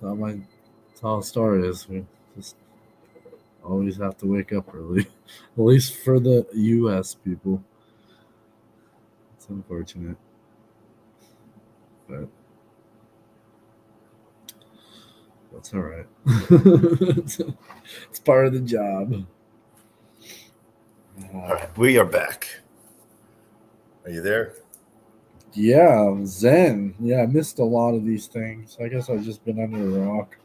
B: That's how Star is. We just always have to wake up early. At least for the US people. It's unfortunate. But that's all right. It's part of the job.
A: All right, we are back. Are you there?
B: Yeah, Zen. Yeah, I missed a lot of these things. I guess I've just been under a rock.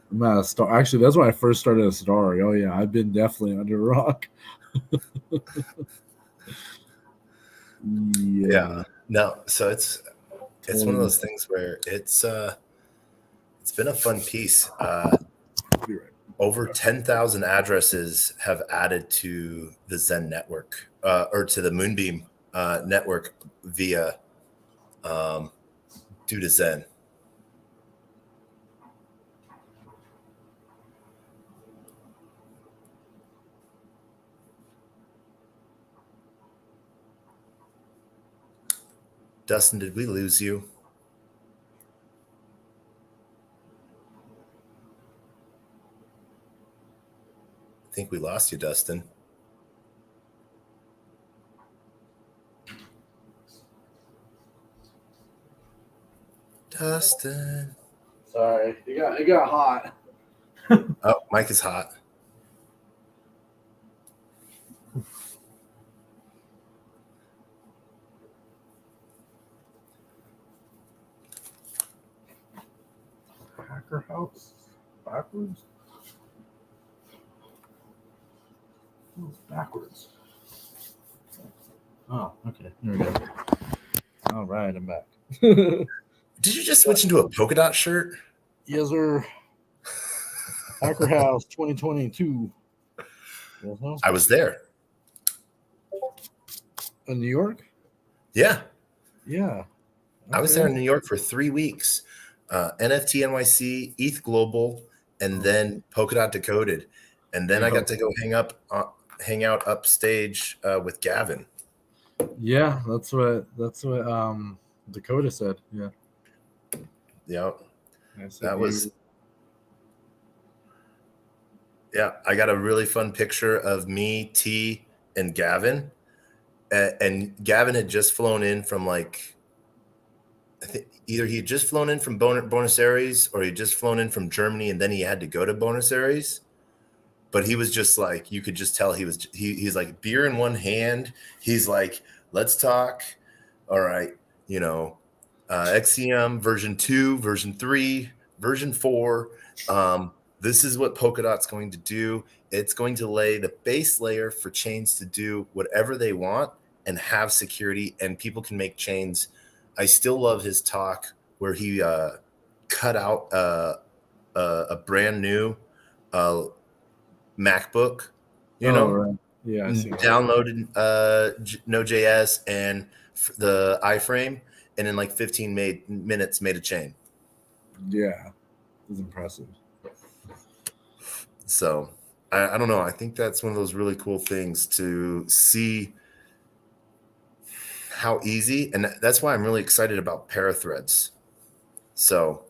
B: I'm at a Star. Actually, that's when I first started a Star. Oh yeah, I've been definitely under a rock.
A: Yeah. No, so it's one of those things where it's been a fun piece. Over 10,000 addresses have added to the Zen network or to the Moonbeam network via due to Zen. Dustin, did we lose you? I think we lost you, Dustin. Dustin.
B: Sorry, it got hot.
A: Oh, Mike is hot.
B: Hacker house backwards. Oh, it's backwards. Oh, okay. There we go. All right, I'm back.
A: Did you just switch into a polka dot shirt?
B: Yes, sir. Hacker House 2022. Uh-huh.
A: I was there.
B: In New York?
A: Yeah.
B: Yeah.
A: Okay. I was there in New York for 3 weeks. NFT NYC, ETH Global, and then Polkadot Decoded. And then I got to go hang out upstage with Gavin.
B: Yeah, that's what Dakota said. Yeah,
A: Yeah,
B: I said
A: that was
B: you.
A: yeah. I got a really fun picture of me, T, and Gavin. And Gavin had just flown in from like I think either he had just flown in from Buenos Aires or he had just flown in from Germany and then he had to go to Buenos Aires. But he was just like you could just tell he's like beer in one hand. He's like, let's talk. All right, you know, XCM version 2, version 3, version 4. This is what Polkadot's going to do. It's going to lay the base layer for chains to do whatever they want and have security, and people can make chains. I still love his talk where he cut out a brand new uh, MacBook, you
B: Oh
A: know,
B: right. Yeah, I see that.
A: downloaded Node.js and the iframe, and in like 15 minutes made a chain.
B: Yeah, it's impressive.
A: So I don't know. I think that's one of those really cool things to see how easy, and that's why I'm really excited about parathreads. So,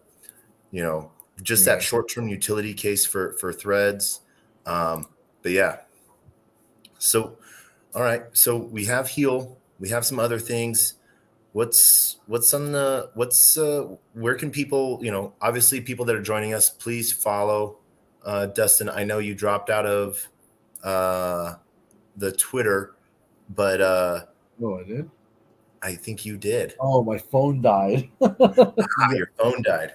A: you know, just that
B: Yeah.
A: short-term utility case for threads. But yeah, so all right. So we have heal. We have some other things. What's on the what's where can people, obviously people that are joining us, please follow Dustin. I know you dropped out of uh the Twitter, but
B: Oh, I did.
A: I think you did.
B: Oh, my phone died.
A: Ah, your phone died.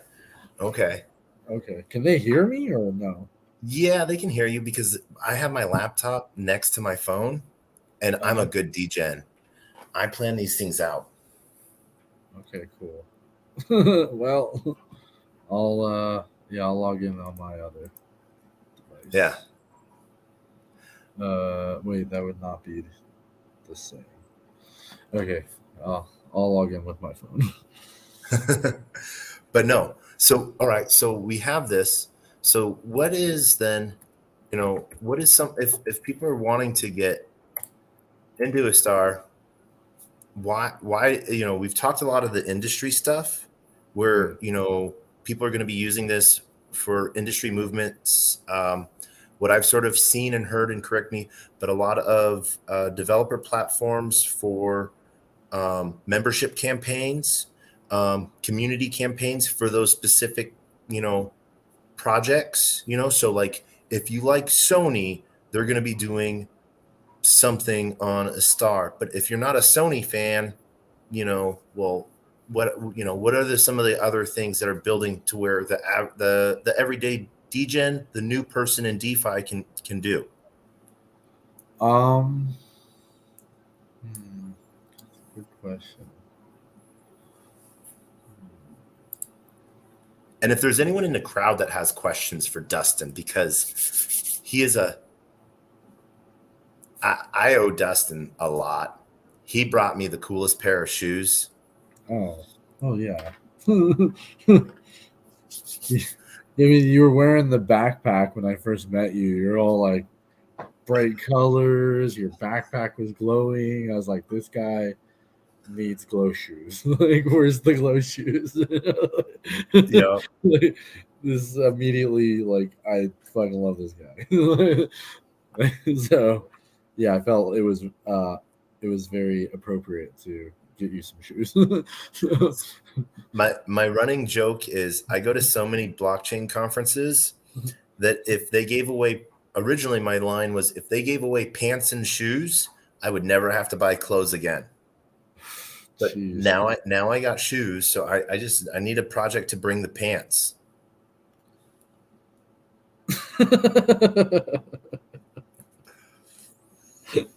A: Okay.
B: Okay. Can they hear me or no?
A: Yeah, they can hear you because I have my laptop next to my phone and I'm a
B: Oh,
A: good degen. I plan these things out.
B: okay, cool. Well, I'll yeah, I'll log in on my other
A: Yeah.
B: device. Wait, that would not be the same. Okay, I'll log in with my phone.
A: But no. So, all right. So we have this. So what is then, what is some, if people are wanting to get into a star, we've talked a lot of the industry stuff
B: Yeah.
A: where, people are going to be using this for industry movements. What I've sort of seen and heard, and correct me, but a lot of developer platforms for membership campaigns, community campaigns for those specific, projects, so like if you like Sony, they're going to be doing something on a star. But if you're not a Sony fan, well, what are some of the other things that are building to where the everyday degen, the new person in DeFi can do?
B: Um. That's a good question.
A: And if there's anyone in the crowd that has questions for Dustin, because he is I owe Dustin a lot. He brought me the coolest pair of shoes.
B: Oh. Oh yeah. I mean, you were wearing the backpack when I first met you. You're all like bright colors. Your backpack was glowing. I was like, this guy needs glow shoes. Like, where's the glow shoes?
A: Yeah.
B: Like, this immediately, like, I fucking love this guy. So, yeah, I felt it was very appropriate to get you some shoes. So,
A: My running joke is I go to so many blockchain conferences that if they gave away, originally my line was, if they gave away pants and shoes, I would never have to buy clothes again. But
B: jeez.
A: now I got shoes, so I need a project to bring the pants.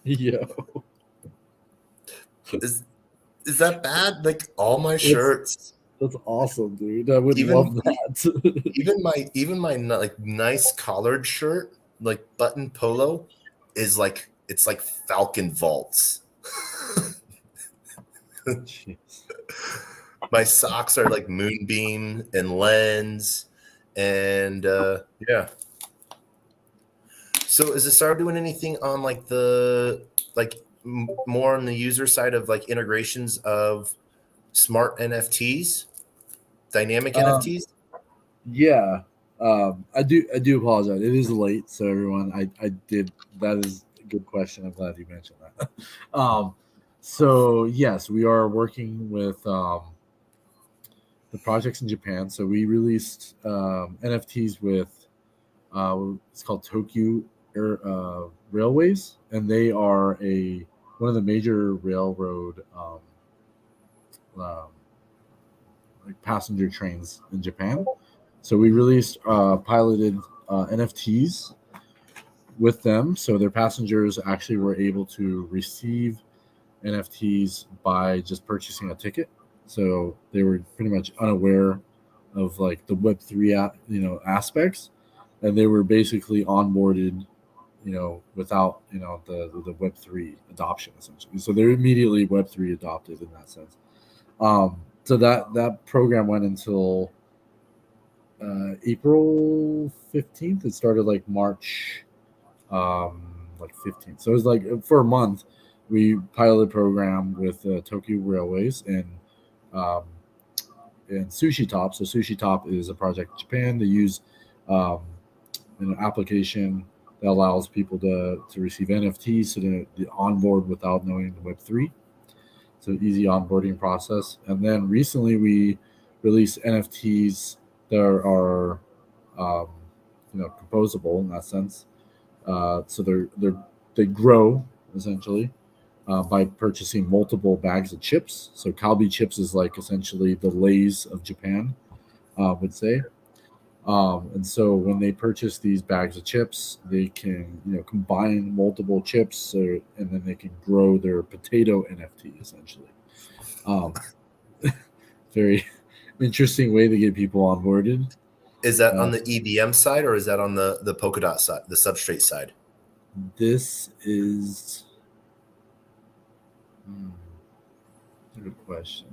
B: Yo,
A: Is is that bad? Like all my
B: that's
A: shirts,
B: that's awesome, dude. I would
A: even
B: love that.
A: even my like nice collared shirt, like button polo, is like it's like Falcon vaults.
B: Jeez.
A: My socks are like Moonbeam and Lens, and yeah. So is the star doing anything on like the like more on the user side of like integrations of smart NFTs, dynamic
B: Um,
A: NFTs?
B: yeah, I do apologize. It is late, so everyone, I did that is a good question. I'm glad you mentioned that. So yes, we are working with the projects in Japan. So we released NFTs with it's called Tokyo Railways, and they are a one of the major railroad um, like passenger trains in Japan. So we released piloted NFTs with them, so their passengers actually were able to receive NFTs by just purchasing a ticket. So they were pretty much unaware of like the Web3 aspects, and they were basically onboarded, without the Web3 adoption essentially. So they're immediately Web3 adopted in that sense. So that program went until April 15th. It started like March like 15th. So it was like for a month. We piloted a program with Tokyo Railways um, and Sushi Top. So Sushi Top is a project in Japan. They use um, an application that allows people to receive NFTs so they onboard without knowing the Web3. So easy onboarding process. And then recently we released NFTs that are um, composable in that sense. So they grow essentially by purchasing multiple bags of chips. So Calbee chips is like essentially the Lay's of Japan, would say. And so when they purchase these bags of chips, they can combine multiple chips, and then they can grow their potato NFT essentially. Um, very interesting way to get people onboarded.
A: Is that
B: Uh,
A: on the EVM side or is that on the Polkadot side, the substrate side?
B: this is a good question.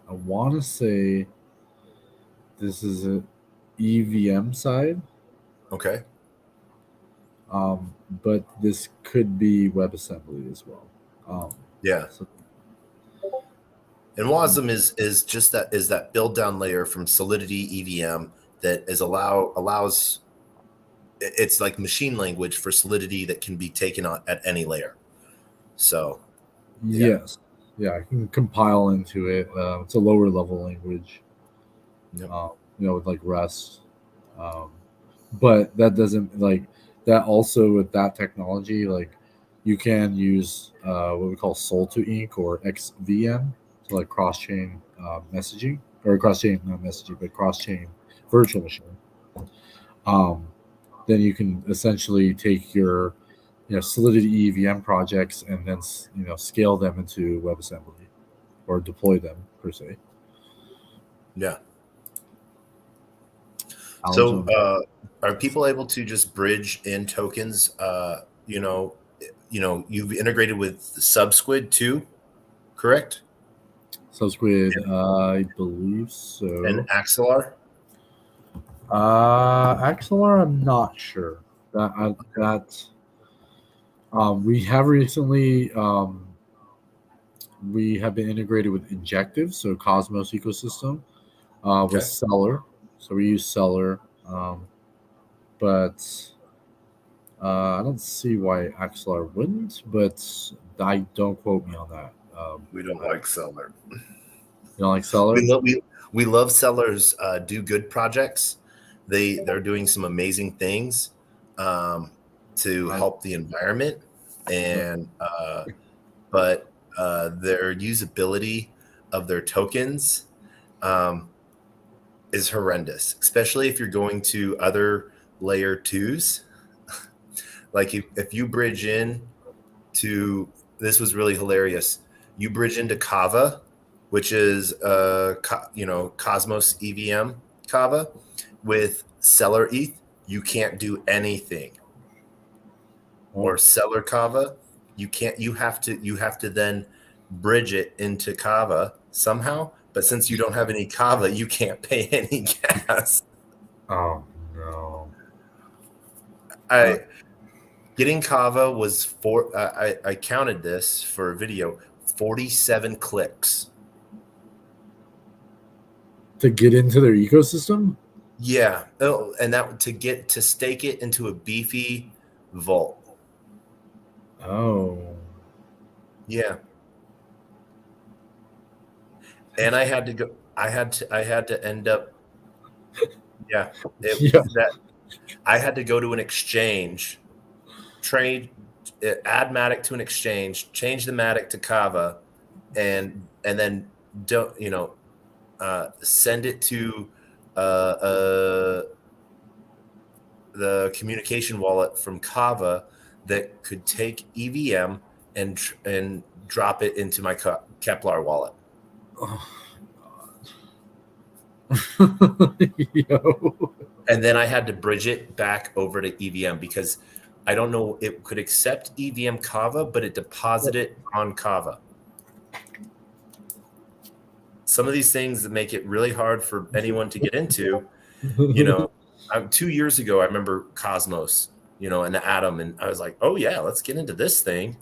B: I want to say this is a EVM side,
A: Okay.
B: but this could be WebAssembly as well.
A: Yeah.
B: So
A: And WASM is just that build down layer from Solidity EVM that allows it's like machine language for Solidity that can be taken on at any layer. So yeah.
B: yes, yeah, I can compile into it. It's a lower level language,
A: Yep.
B: with like Rust. Um, but that doesn't like that. Also, with that technology, like you can use what we call Sol to Ink or XVM, so like cross chain messaging or cross chain not messaging, but cross chain virtual machine. Um, then you can essentially take your Solidity EVM projects and then scale them into WebAssembly or deploy them per se.
A: Yeah.
B: I'll
A: So
B: jump.
A: are people able to just bridge in tokens? You've integrated with Subsquid too, correct?
B: Subsquid, I believe
A: And
B: so.
A: Axelar.
B: Axelar, I'm not sure. That we have recently we have been integrated with Injective, so Cosmos ecosystem, with
A: Okay.
B: Seller. So we use Seller, but I don't see why Axelar wouldn't. But I don't quote me on that.
A: We don't like Seller.
B: You don't like
A: We
B: Seller?
A: love we love sellers do good projects. They're doing some amazing things to
B: I,
A: help the environment, and but their usability of their tokens um, is horrendous, especially if you're going to other layer twos. Like if you bridge in to this was really hilarious. You bridge into Kava, which is Cosmos EVM Kava with Seller ETH. You can't do anything.
B: oh,
A: Or Seller Kava, you can't. You have to then bridge it into Kava somehow. But since you don't have any Kava, you can't pay any gas.
B: oh no. Uh,
A: I Getting Kava was I counted this for a video, 47 clicks.
B: To get into their ecosystem?
A: Yeah. Oh, and that to stake it into a beefy vault.
B: Oh.
A: Yeah. And I had to go I had to end up yeah,
B: Yeah.
A: that I had to go to an exchange, trade add Matic to an exchange, change the Matic to Kava, and then don't send it to the communication wallet from Kava that could take EVM and drop it into my Kepler wallet.
B: Oh, God. Yo.
A: And then I had to bridge it back over to EVM because I don't know, it could accept EVM Kava, but it deposited on Kava. Some of these things that make it really hard for anyone to get into, 2 years ago, I remember Cosmos, and Atom, and I was like, oh yeah, let's get into this thing,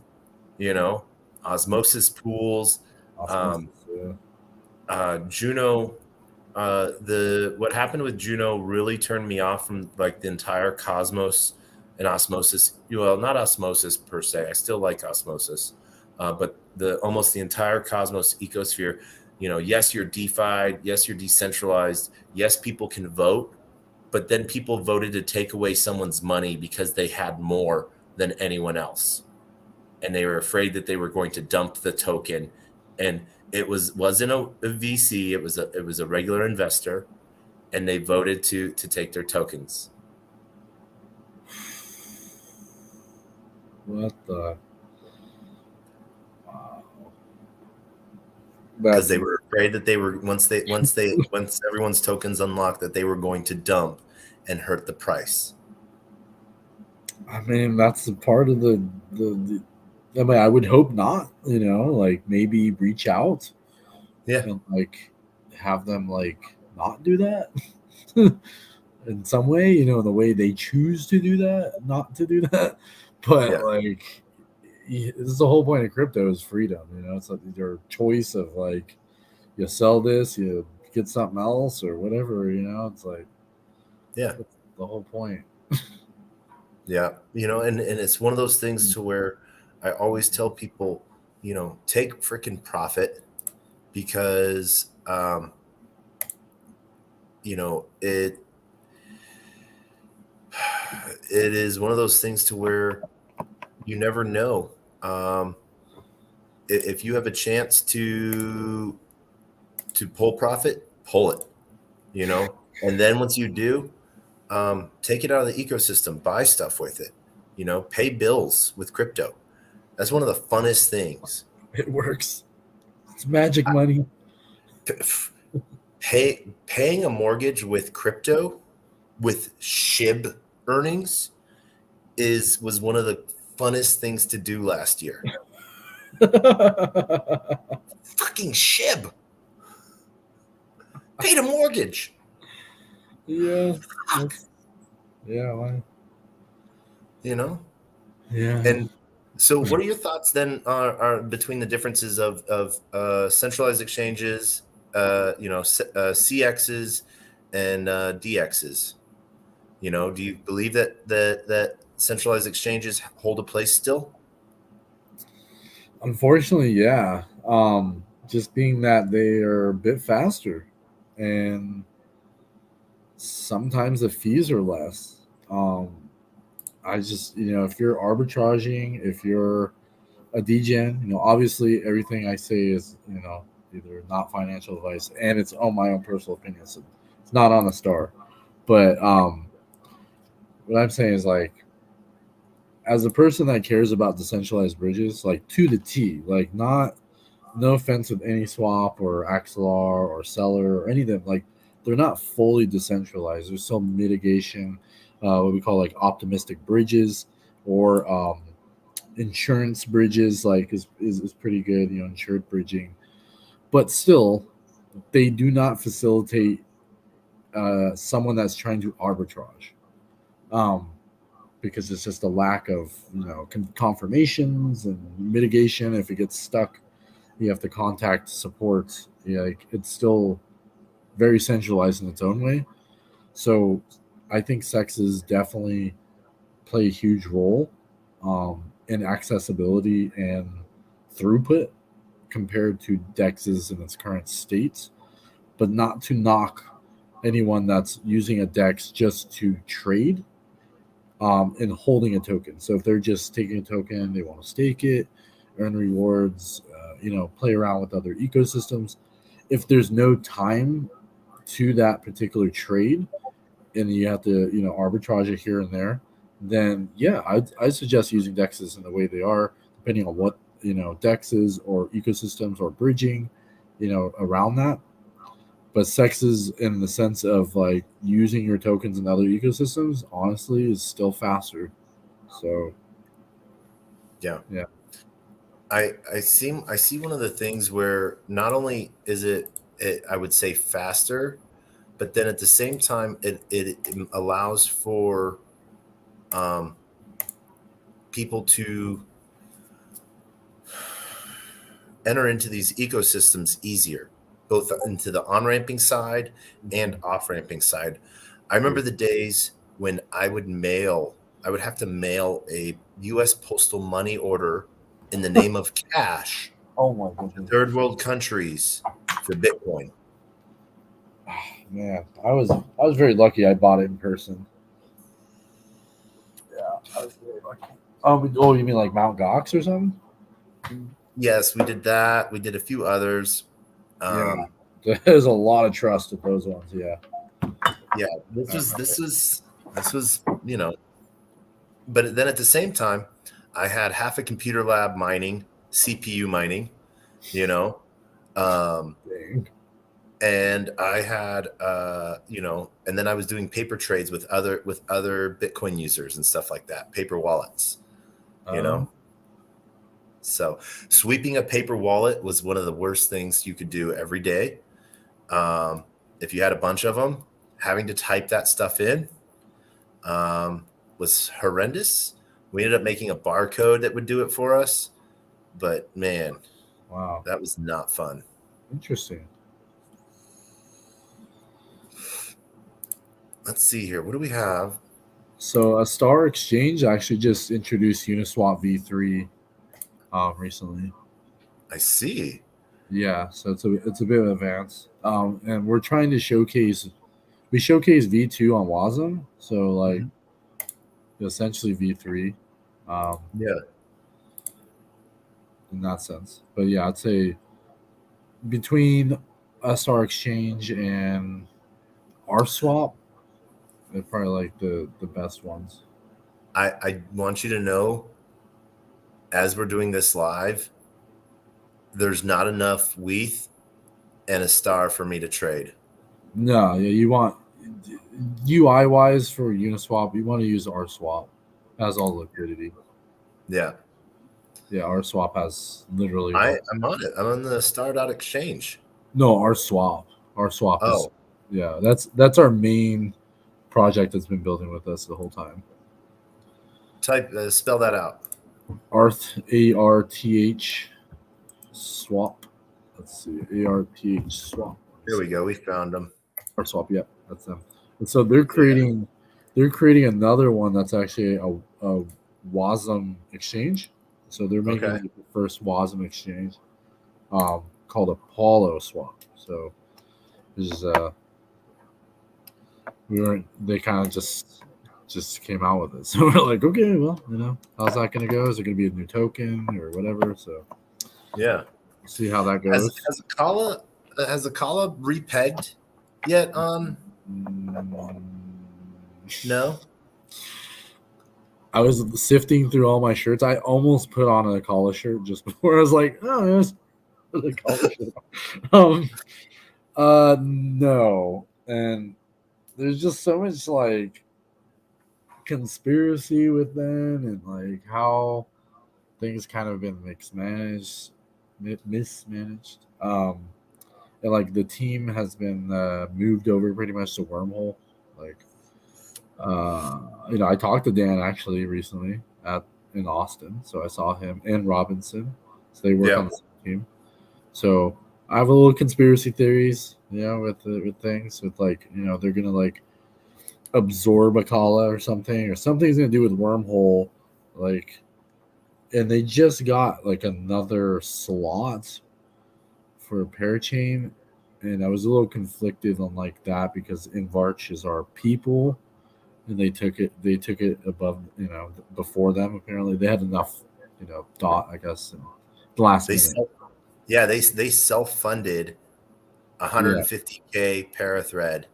A: osmosis pools,
B: Osmosis,
A: Juno. What happened with Juno really turned me off from like the entire Cosmos and Osmosis. Well, not Osmosis per se. I still like Osmosis, but almost the entire Cosmos ecosphere. Yes, you're DeFi. Yes, you're decentralized. Yes, people can vote, but then people voted to take away someone's money because they had more than anyone else, and they were afraid that they were going to dump the token. And it wasn't a VC, it was a regular investor, and they voted to take their tokens
B: What the? Wow.
A: because
B: That's.
A: they were afraid that they were once everyone's tokens unlocked, that they were going to dump and hurt the price.
B: I mean, that's a part of the. I mean, I would hope not. Like maybe reach out
A: Yeah,
B: and like have them like not do that in some way. The way they choose to do that, not to do that. But
A: yeah,
B: like, this is the whole point of crypto is freedom. It's like your choice of like you sell this, you get something else or whatever. It's like
A: yeah,
B: that's the whole point.
A: yeah. And it's one of those things to where I always tell people, take freaking profit, because it it is one of those things to where you never know. If you have a chance to pull profit, pull it, and then once you do, take it out of the ecosystem, buy stuff with it, pay bills with crypto. That's one of the funnest things.
B: It works. It's magic money.
A: Paying a mortgage with crypto with SHIB earnings was one of the funnest things to do last year. Fucking SHIB. Paid a mortgage.
B: Yeah.
A: Fuck.
B: Yeah. Well, yeah.
A: And so, what are your thoughts then? Are between the differences of centralized exchanges, CXs and DXs? Do you believe that centralized exchanges hold a place still?
B: Unfortunately, yeah. Just being that they are a bit faster, and sometimes the fees are less. I just, if you're arbitraging, if you're a Degen, obviously everything I say is, either not financial advice and it's on my own personal opinion. So it's not on a star. But what I'm saying is like, as a person that cares about decentralized bridges, like to the T, like not, no offense with any swap or Axelar or Seller or any of them, like they're not fully decentralized. There's some mitigation, what we call like optimistic bridges or insurance bridges, like is pretty good, insured bridging, but still they do not facilitate someone that's trying to arbitrage. Um, because it's just a lack of confirmations and mitigation. If it gets stuck, you have to contact support. Yeah, like it's still very centralized in its own way. So I think sexes definitely play a huge role in accessibility and throughput compared to dexes in its current state, but not to knock anyone that's using a dex just to trade and holding a token. So if they're just taking a token, they want to stake it, earn rewards, play around with other ecosystems. If there's no time to that particular trade, and you have to arbitrage it here and there, then yeah, I'd suggest using dexes in the way they are, depending on what dexes or ecosystems or bridging around that. But sexes in the sense of like using your tokens in other ecosystems, honestly, is still faster. So
A: Yeah.
B: yeah.
A: I see one of the things where not only is it I would say faster, but then at the same time it allows for um, people to enter into these ecosystems easier, both into the on ramping side and off ramping side. I remember the days when I would have to mail a U.S. postal money order in the name of cash
B: Oh my
A: to
B: goodness.
A: third world countries for Bitcoin.
B: Man, I was very lucky. I bought it in person. Yeah, I was very lucky. Oh, you mean like Mount Gox or something?
A: Yes, we did that. We did a few others.
B: Yeah,
A: Um,
B: there's a lot of trust with those ones. Yeah.
A: yeah, this was but then at the same time, I had half a computer lab mining, CPU mining, you know, um,
B: Dang.
A: and I had and then I was doing paper trades with other Bitcoin users and stuff like that, paper wallets, you know.
B: Um,
A: So sweeping a paper wallet was one of the worst things you could do every day. Um, if you had a bunch of them, having to type that stuff in was horrendous. We ended up making a barcode that would do it for us, but man,
B: wow.
A: that was not fun.
B: Interesting.
A: Let's see here. What do we have?
B: So a Star Exchange actually just introduced Uniswap V3 recently.
A: I see.
B: Yeah, so it's a bit advanced. And we're trying to showcase. We showcase V2 on Wasm, so like
A: Mhm.
B: essentially V3, um,
A: Yeah.
B: in that sense. But yeah, I'd say between Star Exchange and RSwap, they're probably like the best ones.
A: I want you to know, as we're doing this live, there's not enough WETH and a star for me to trade.
B: No, yeah, you want UI wise for Uniswap, you want to use RSwap. Has all the liquidity.
A: Yeah.
B: Yeah, RSwap has literally all.
A: I'm on it. I'm on the star.exchange.
B: No, RSwap. RSwap is,
A: Oh,
B: yeah, that's our main project that's been building with us the whole time.
A: spell that out.
B: ARTH swap. Let's see, ARTH swap.
A: Here we go. We found them.
B: RSwap, yeah, that's them. And so they're
A: Yeah.
B: creating another one that's actually a WASM exchange. So they're making
A: Okay.
B: like the first WASM exchange, called Apollo Swap. So this is we weren't they kind of just came out with it. So we're like, okay, well, how's that gonna go? Is it gonna be a new token or whatever? So
A: Yeah.
B: we'll see how that
A: Has
B: goes.
A: has Akala has Akala repegged yet on?
B: Mm,
A: No.
B: I was sifting through all my shirts. I almost put on a collar shirt just before. I was like, oh, yes, put a collar shirt on. No. And there's just so much like conspiracy with them and like how things kind of been mismanaged. And like the team has been moved over pretty much to Wormhole. Like I talked to Dan actually recently in Austin, so I saw him and Robinson. So they work
A: Yeah.
B: on the same team. So I have a little conspiracy theories, with things with like they're gonna like absorb a Kala or something's gonna do with wormhole, like, and they just got like another slot for a parachain, and I was a little conflicted on like that because Invarch is our people, and they took it above before them. Apparently they had enough dot, I guess, in the last
A: They
B: minute.
A: self, yeah, they self-funded
B: Yeah,
A: 150K parathread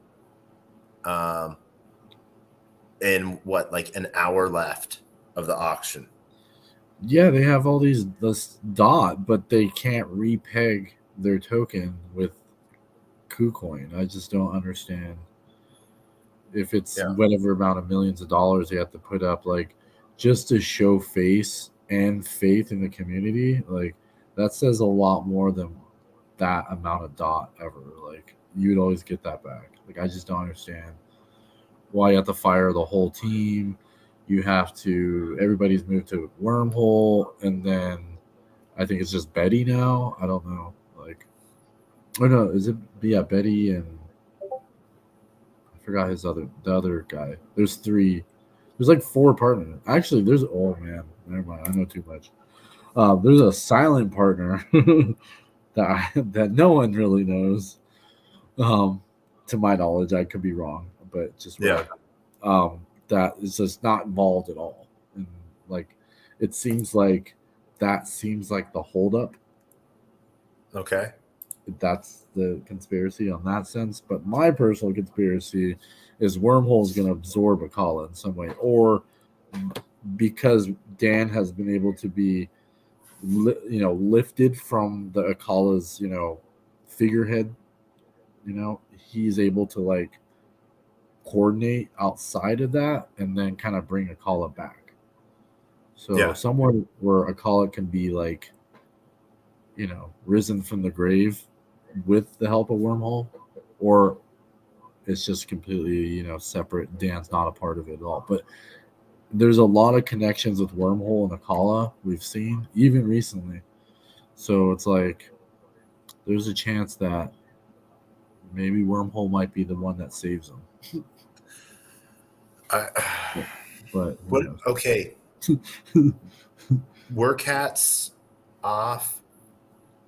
A: um in what, like an hour left of the auction.
B: yeah, they have all these this dot, but they can't repeg their token with KuCoin. I just don't understand if it's
A: Yeah.
B: whatever amount of millions of dollars they have to put up, like, just to show face and faith in the community. Like, that says a lot more than that amount of dot ever. Like, you'd always get that back. Like, I just don't understand why you have to fire the whole team. You have to, everybody's moved to Wormhole, and then I think it's just Betty now. I don't know. Like, or no, is it, yeah, Betty and I forgot the other guy. There's three. There's like four partners. Actually, there's, oh man, never mind. I know too much. There's a silent partner that no one really knows. Um, to my knowledge, I could be wrong, but just what
A: Yeah.
B: that is just not involved at all. And like, it seems like that seems like the holdup.
A: Okay.
B: That's the conspiracy on that sense. But my personal conspiracy is Wormhole is going to absorb Akala in some way, or because Dan has been able to be, lifted from the Akala's, figurehead. He's able to like coordinate outside of that and then kind of bring Akala back. So
A: Yeah.
B: somewhere where Akala can be like, risen from the grave with the help of Wormhole, or it's just completely, separate. Dan's not a part of it at all. But there's a lot of connections with Wormhole and Akala we've seen even recently. So it's like there's a chance that maybe Wormhole might be the one that saves him.
A: I,
B: But
A: what?
B: who
A: Okay.
B: knows?
A: Work hats off.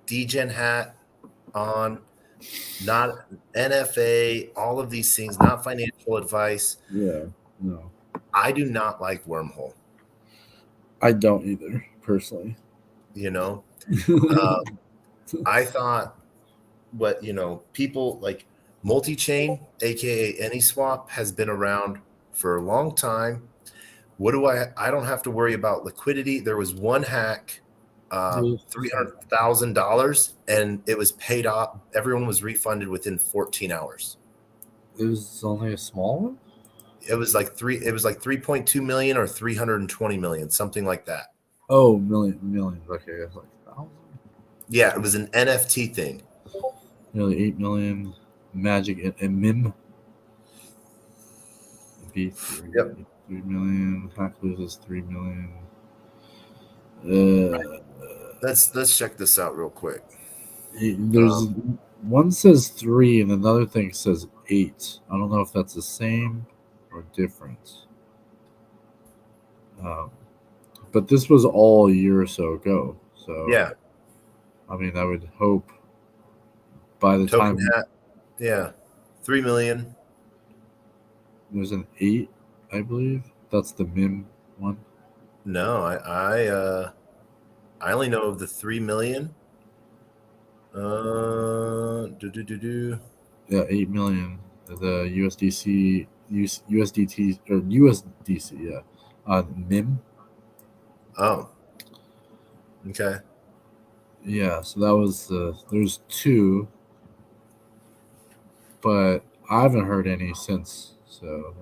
A: Degen hat on. Not NFA. All of these things. Not financial advice.
B: Yeah, no,
A: I do not like Wormhole.
B: I don't either personally.
A: You know, uh, I thought what people like multi-chain, aka AnySwap, has been around for a long time. What do I don't have to worry about liquidity. There was one hack, $300,000, and it was paid off. Everyone was refunded within 14 hours.
B: It was only a small one.
A: It was like 3.2 million or 320 million, something like that.
B: Oh, millions. Okay, it's like 1,000.
A: Yeah, it was an NFT thing.
B: Nearly 8 million. Magic and Mim. B
A: Yep.
B: 3 million. Hack loses 3 million.
A: Let's check this out real quick.
B: There's one says 3 and another thing says 8. I don't know if that's the same or different. But this was all a year or so ago. So
A: Yeah.
B: I mean, I would hope by the
A: Token
B: time
A: hat. Yeah. 3 million.
B: there's an 8, I believe that's the Mim one.
A: No, I only know of the 3 million.
B: Yeah, 8 million. The USDC, USDT or USDC. Yeah, Mim.
A: Oh, okay.
B: Yeah, so that was there's two, but I haven't heard any since. So,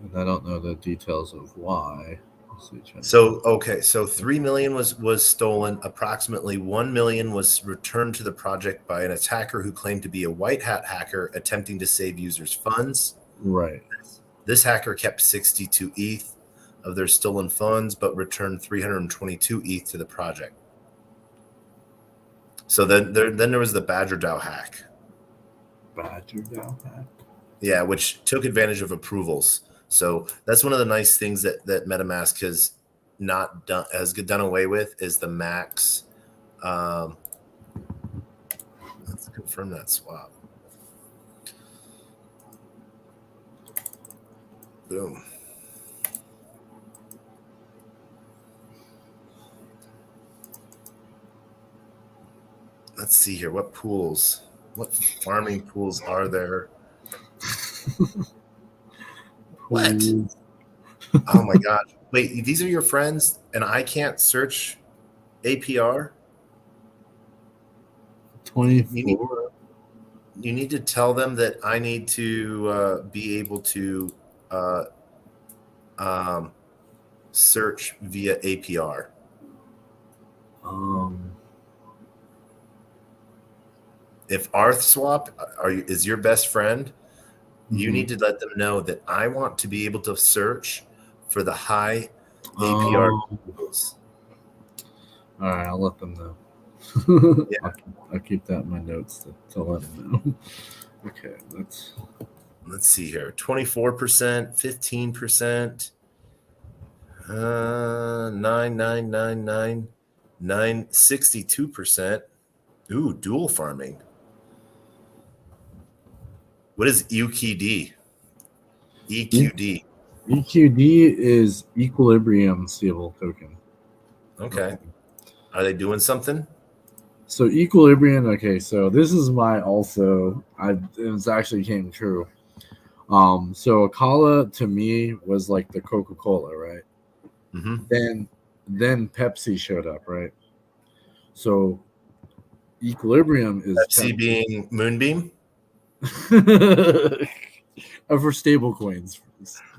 B: and I don't know the details of why.
A: So 3 million was stolen. Approximately 1 million was returned to the project by an attacker who claimed to be a white hat hacker attempting to save users' funds.
B: Right.
A: This hacker kept 62 ETH of their stolen funds, but returned 322 ETH to the project. So then there was the Badger DAO hack.
B: Badger DAO hack.
A: Yeah, which took advantage of approvals. So that's one of the nice things that MetaMask has done away with is the max. Let's confirm that swap. Boom. Let's see here. What farming pools are there? What? Oh my gosh. Wait, these are your friends and I can't search APR?
B: 24.
A: You need to tell them that I need to be able to search via APR. If ArthSwap is your best friend, you need to let them know that I want to be able to search for the high APR.
B: All right, I'll let them know. Yeah. I'll keep that in my notes to let them know. Okay,
A: let's see here. 24%, 15%, 9,999, 62%. Ooh, dual farming. What is EQD? EQD.
B: EQD is Equilibrium Stable Token.
A: Okay. Are they doing something?
B: So Equilibrium, okay, so this is it actually came true. So Akala to me was like the Coca-Cola, right?
A: Mm-hmm.
B: Then Pepsi showed up, right? So Equilibrium is
A: Pepsi being Moonbeam?
B: For stable coins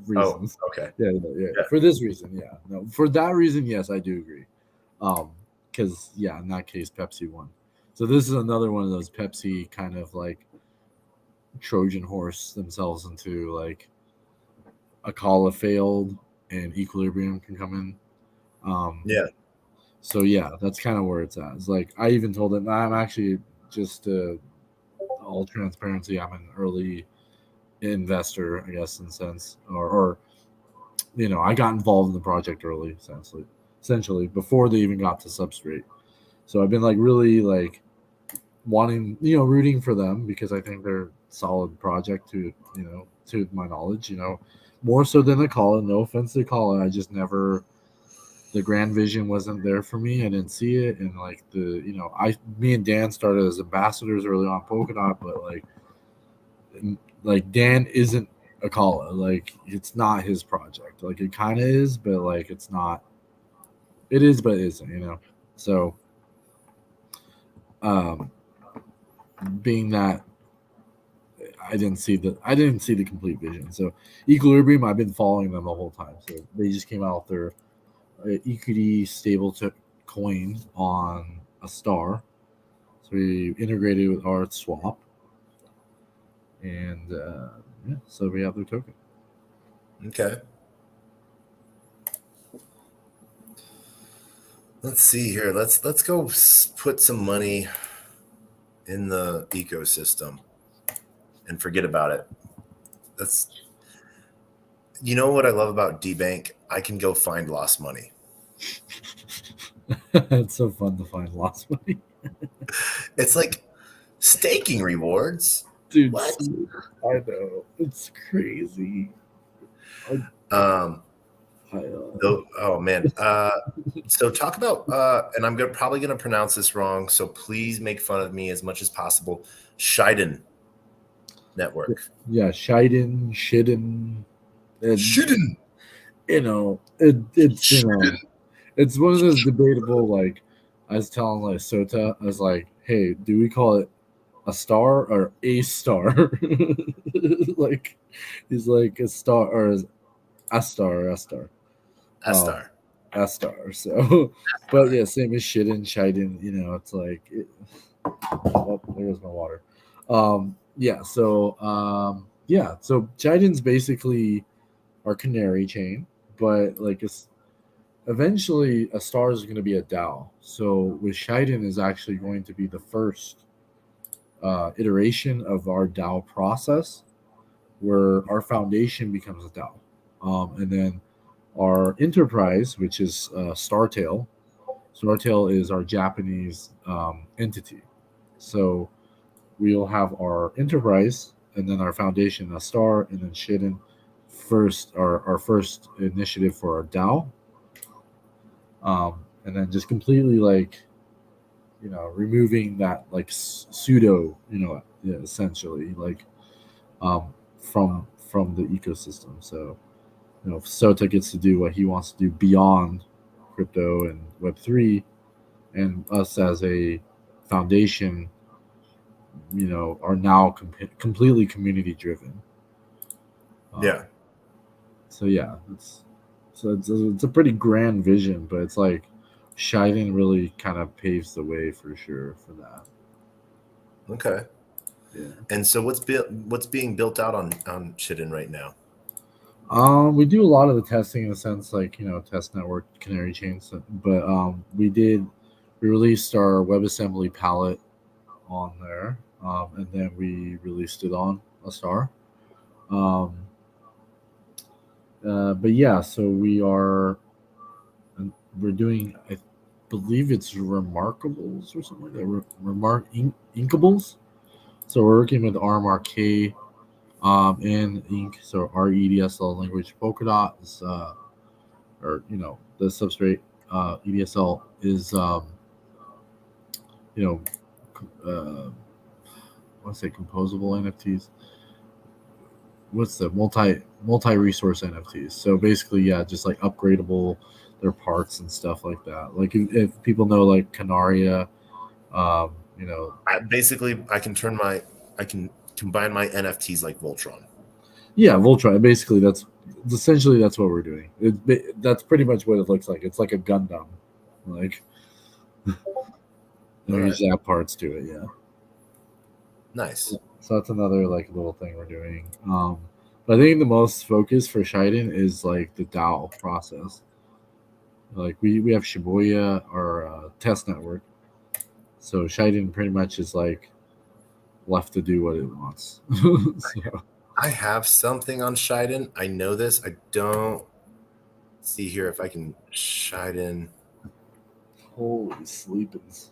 B: reasons.
A: Oh, okay.
B: Yeah. For this reason, yeah. No, for that reason, yes, I do agree. Because in that case, Pepsi won. So this is another one of those Pepsi kind of like Trojan horse themselves into like Akala failed and Equilibrium can come in.
A: Yeah.
B: So that's kind of where it's at. It's like I even told them I'm actually just all transparency. I'm an early investor, I guess, in a sense, or I got involved in the project early, essentially before they even got to Substrate. So I've been like really like wanting, rooting for them because I think they're a solid project to my knowledge, more so than Akala. No offense to Akala, I just never. The grand vision wasn't there for me. I didn't see it, and like me and Dan started as ambassadors early on Polkadot, but like Dan isn't Akala. Like it's not his project. Like it kind of is, but like it's not. It is, but it isn't. So, being that I didn't see the complete vision. So Equilibrium, I've been following them the whole time. So they just came out with their EQD stable coin on a star. So we integrated with ArthSwap, and so we have their token.
A: Okay. Let's see here. Let's go put some money in the ecosystem and forget about it. You know what I love about DBank? I can go find lost money.
B: It's so fun to find lost money.
A: It's like staking rewards.
B: Dude,
A: what?
B: I know. It's crazy.
A: Oh man. So talk about and I'm probably going to pronounce this wrong, so please make fun of me as much as possible. Shiden network.
B: Yeah, Shiden.
A: Shiden.
B: It's one of those debatable. Like I was telling like Sota, I was like, hey, do we call it a star or a star? Like he's like a star or a star. So, but yeah, same as Shiden. It's like, oh, there goes my water. Yeah. So, Yeah, so Chitin's basically our canary chain, but like it's eventually a star is going to be a DAO. So with Chitin is actually going to be the first iteration of our DAO process, where our foundation becomes a DAO, and then our enterprise, which is Startail. Startail is our Japanese entity. So we'll have our enterprise and then our foundation, a star, and then Shiden first, our first initiative for our DAO. And then just completely like, removing that like pseudo, yeah, essentially like from the ecosystem. So, Sota gets to do what he wants to do beyond crypto and Web3, and us as a foundation, are now completely community driven.
A: Yeah.
B: So yeah, it's a pretty grand vision, but it's like Shiden really kind of paves the way for sure for that.
A: Okay.
B: Yeah.
A: And so what's being built out on Shiden right now?
B: We do a lot of the testing in a sense, like test network canary chains, but we released our WebAssembly palette on there, and then we released it on a star. Um, but yeah, so we're doing, I believe it's Remarkables or something like that. Inkables. So we're working with RMRK and Ink. So our EDSL language Polkadot is, or the substrate EDSL is, you know, I want to say composable NFTs. What's the multi resource NFTs? So basically, yeah, just like upgradable their parts and stuff like that. Like if people know like Canaria, you know,
A: I can combine my NFTs like Voltron.
B: yeah, Voltron. Basically, that's essentially that's what we're doing. That's pretty much what it looks like. It's like a Gundam, like
A: All
B: you
A: right.
B: just add parts to it. Yeah.
A: Nice.
B: So that's another like little thing we're doing. But I think the most focus for Shiden is like the DAO process. Like we have Shibuya, our test network. So Shiden pretty much is like left to do what it wants. So,
A: I have something on Shiden. I know this. I don't see here if I can Shiden.
B: holy sleepings!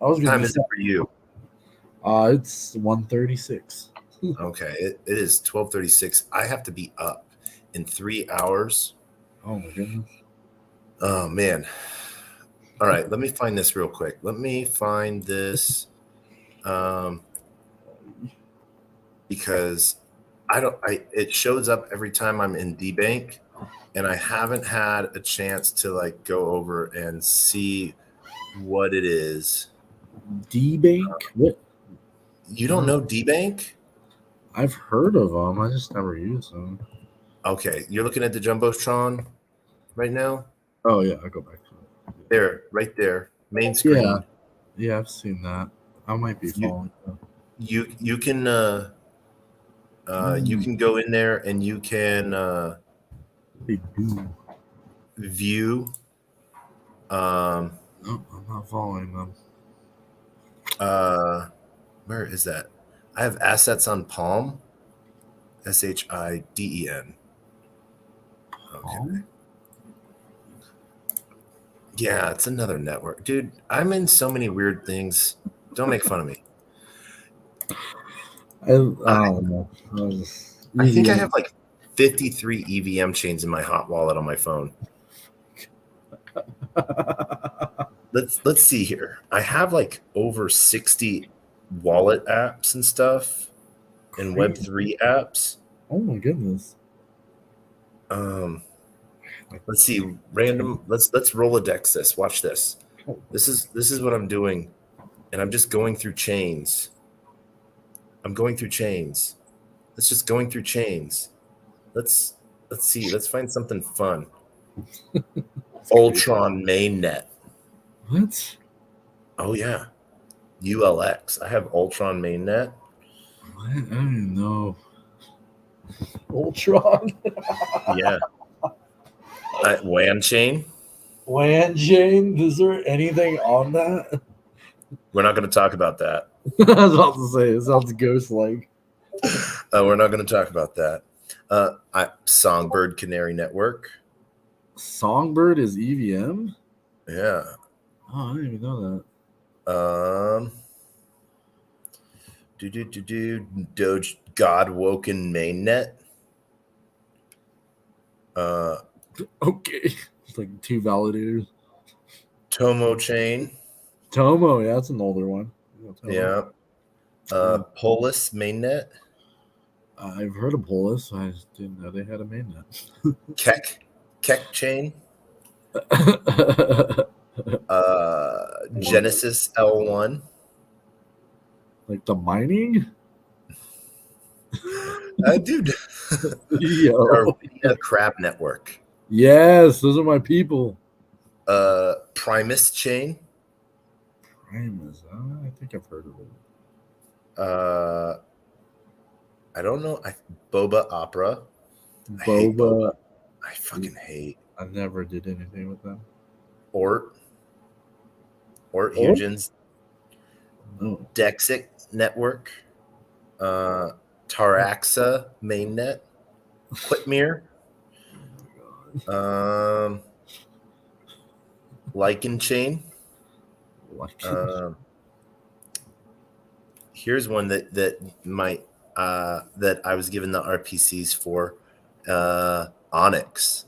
B: I was
A: What
B: gonna
A: time is
B: say,
A: it for you?
B: it's 1:36.
A: Okay, it is 12:36. I have to be up in 3 hours.
B: Oh my goodness!
A: Oh man. All right, let me find this real quick. Let me find this because it shows up every time I'm in DBank, and I haven't had a chance to like go over and see what it is.
B: D-Bank? What?
A: You don't know DBank?
B: I've heard of them. I just never used them.
A: Okay, you're looking at the Jumbotron right now?
B: Oh yeah, I go back to it.
A: There, right there, main
B: Yeah,
A: screen.
B: yeah, I've seen that. I might be
A: You
B: following them.
A: you can you
B: Mm,
A: can go in there and you can
B: they do.
A: view
B: No, I'm not following them.
A: where is that? I have assets on Palm, Shiden. Okay.
B: Oh,
A: Yeah, it's another network. Dude, I'm in so many weird things. Don't make fun of me.
B: I don't know.
A: I think I
B: EVM.
A: have like 53 EVM chains in my hot wallet on my phone. Let's see here. I have like over 60 wallet apps and stuff and
B: Crazy.
A: Web3 apps.
B: Oh my goodness.
A: Um,
B: Like,
A: let's see, random. Let's Rolodex this. Watch this. This is what I'm doing, and I'm just going through chains. I'm going through chains. Let's just going through chains. Let's let's see. Let's find something fun.
B: that's crazy.
A: Ultron mainnet.
B: What?
A: Oh yeah, ULX. I have Ultron mainnet.
B: What? I don't even know. Ultron.
A: Yeah. WAN chain.
B: WAN chain. Is there anything on that?
A: We're not going to talk about that.
B: I was about to say it sounds ghost-like.
A: We're not going to talk about that. Songbird Canary Network.
B: Songbird is EVM.
A: Yeah.
B: Oh, I didn't even know
A: Doge God Woken Mainnet.
B: that. Okay, it's like 2 validators.
A: Tomo Chain.
B: Tomo, yeah, that's an older one.
A: Yeah. Polis Mainnet.
B: I've heard of Polis. I just didn't know they had a mainnet.
A: Keck Chain. Genesis L1.
B: Like the mining?
A: Dude.
B: Yo.
A: Arena Crab Network.
B: Yes, those are my people.
A: Primus Chain.
B: Primus, I think I've heard of it.
A: I don't know. Boba Opera. I hate
B: Boba.
A: I fucking hate.
B: I never did anything with them.
A: Ort Huygens.
B: No.
A: Dexic Network. Taraxa Mainnet. Quitmere. Lichen Chain. Here's one that might that I was given the RPCs for. Onyx.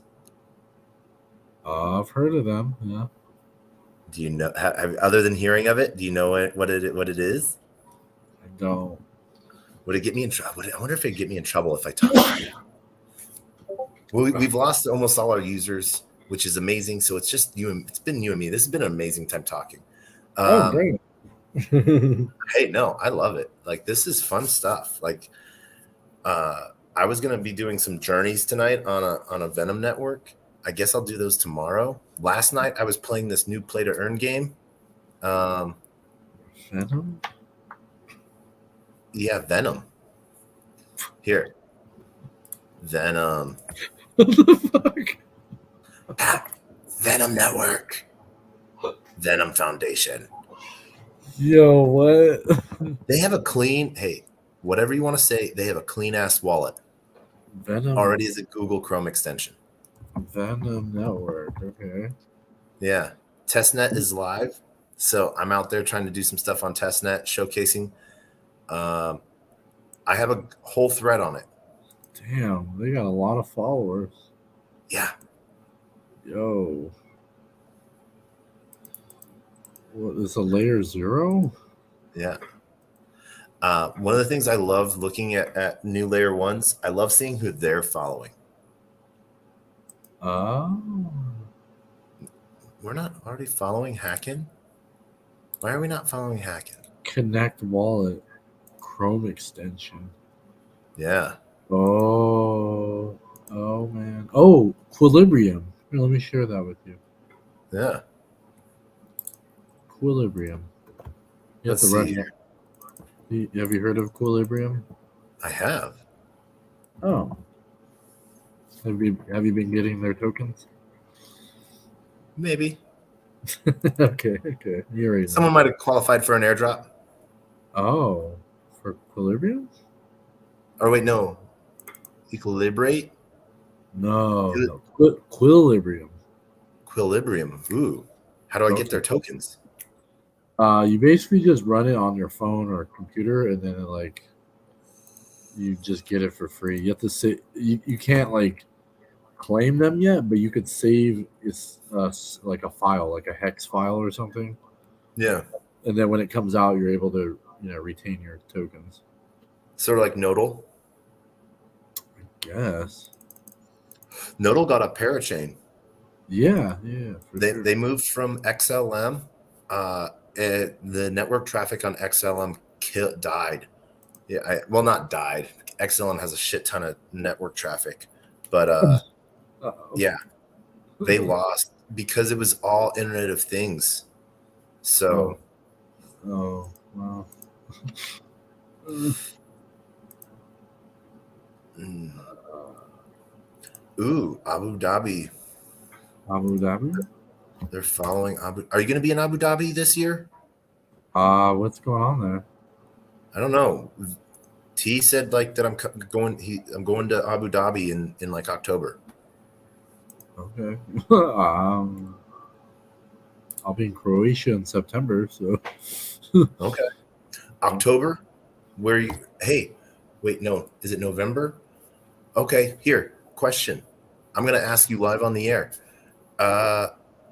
B: I've heard of them. Yeah.
A: Do you know? Other than hearing of it, do you know what it is?
B: I don't.
A: Would it get me in trouble? I wonder if it'd get me in trouble if I talk about it. Well, we've lost almost all our users, which is amazing. So it's just you and it's been you and me. This has been an amazing time talking.
B: Oh, great.
A: Hey, no, I love it. Like, this is fun stuff. Like, I was gonna be doing some journeys tonight on a Venom network. I guess I'll do those tomorrow. Last night I was playing this new play to earn game.
B: Venom?
A: Yeah, Venom. Here. Venom.
B: What the fuck?
A: Venom Network. Venom Foundation.
B: Yo, what?
A: They have a clean, hey, whatever you want to say, they have a clean ass wallet.
B: Venom
A: Already is a Google Chrome extension.
B: Venom Network. Okay.
A: Yeah. Testnet is live. So I'm out there trying to do some stuff on Testnet, showcasing. I have a whole thread on it.
B: Damn, they got a lot of followers.
A: Yeah.
B: Yo. What is a layer 0?
A: Yeah. One of the things I love looking at new layer ones, I love seeing who they're following.
B: Oh.
A: We're not already following Hackin? Why are we not following Hackin?
B: Connect wallet. Chrome extension.
A: Yeah.
B: Oh. Oh, man. Oh, Equilibrium. Here, let me share that with you.
A: Yeah.
B: Equilibrium. You
A: Let's see here.
B: Have you heard of Equilibrium?
A: I have.
B: Oh. Have you been getting their tokens?
A: Maybe.
B: Okay. You already know.
A: Someone might have qualified for an airdrop.
B: Oh, for Equilibrium?
A: Or wait, no. Equilibrate?
B: No. Equilibrium.
A: Equilibrium. Ooh. How do I get their tokens?
B: You basically just run it on your phone or computer, and then you just get it for free. You have to say you can't like claim them yet, but you could save it's like a file, like a hex file or something.
A: Yeah.
B: And then when it comes out, you're able to retain your tokens.
A: Sort of like Nodal.
B: Yes.
A: Nodal got a parachain.
B: Yeah.
A: They moved from XLM. The network traffic on XLM died. Yeah, not died. XLM has a shit ton of network traffic, but yeah, they lost because it was all Internet of Things. So,
B: wow.
A: Mm. Ooh, Abu Dhabi.
B: Abu Dhabi.
A: They're following Abu. Are you going to be in Abu Dhabi this year?
B: What's going on there?
A: I don't know. T said like that. Going. I'm going to Abu Dhabi in like October.
B: Okay. I'll be in Croatia in September, so
A: Okay. October. Where you? Hey, wait. No, is it November? Okay. Here. Question. I'm going to ask you live on the air.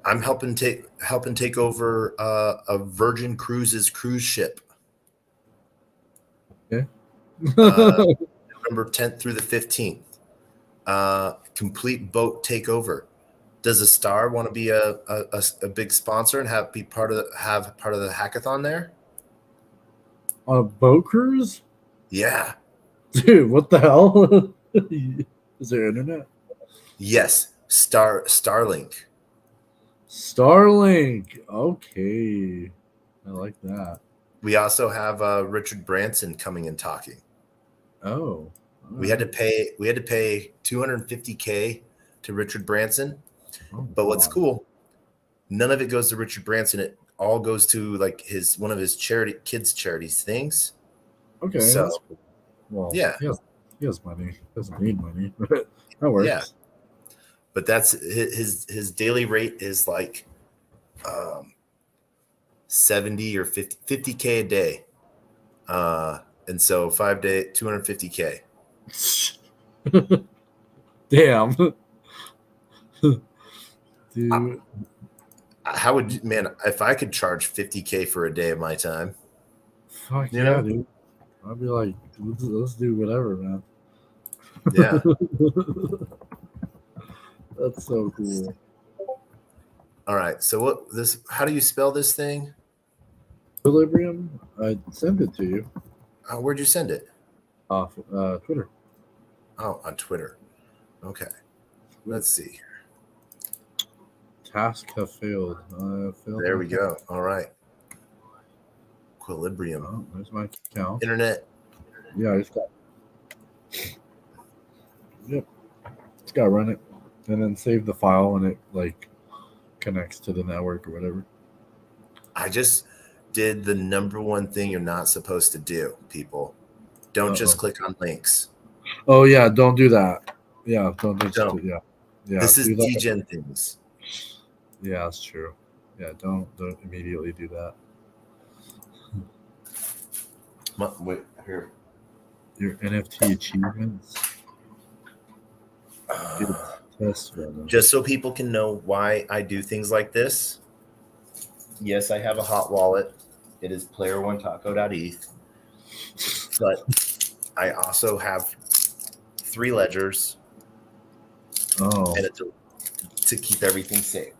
A: I'm helping take over a Virgin Cruises cruise ship.
B: okay.
A: November 10th through the 15th. Complete boat takeover. Does a star want to be a big sponsor and have part of the hackathon there?
B: On a boat cruise?
A: Yeah.
B: Dude, what the hell? Is there internet?
A: Yes. Starlink.
B: Starlink. Okay. I like that.
A: We also have Richard Branson coming and talking.
B: Oh.
A: We had to pay $250K to Richard Branson.
B: Oh,
A: But what's
B: God.
A: cool, none of it goes to Richard Branson. It all goes to like one of his kids charities things.
B: Okay,
A: So
B: that's cool. Well,
A: yeah,
B: he has money. He doesn't need money, but that works.
A: yeah. But that's his daily rate is like 70 or 50K a day. And so 5 day, 250K.
B: Damn. Dude.
A: How would man if I could charge 50K for a day of my time?
B: Fuck
A: You
B: yeah,
A: know?
B: dude. I'd be like, let's do whatever, man.
A: Yeah.
B: That's so cool.
A: All right. So how do you spell this thing?
B: Equilibrium, I sent it to you
A: Where'd you send it?
B: off Twitter.
A: Oh, on Twitter. Okay. Let's see.
B: Task have failed.
A: There we go. All right. Equilibrium.
B: Oh, there's my account.
A: Internet.
B: Yeah, I just got. Yep. Just gotta run it, and then save the file when it like connects to the network or whatever.
A: I just did the number one thing you're not supposed to do, people. Don't just click on links.
B: Oh yeah, don't do that. Yeah, don't just
A: Don't.
B: yeah. Yeah,
A: This is
B: do that.
A: Degen things.
B: Yeah, that's true. Yeah, don't immediately do that.
A: Wait, here.
B: Your NFT achievements. Test
A: Just so people can know why I do things like this. Yes, I have a hot wallet. It is player1taco.eth. But I also have 3 ledgers.
B: Oh.
A: And to keep everything safe.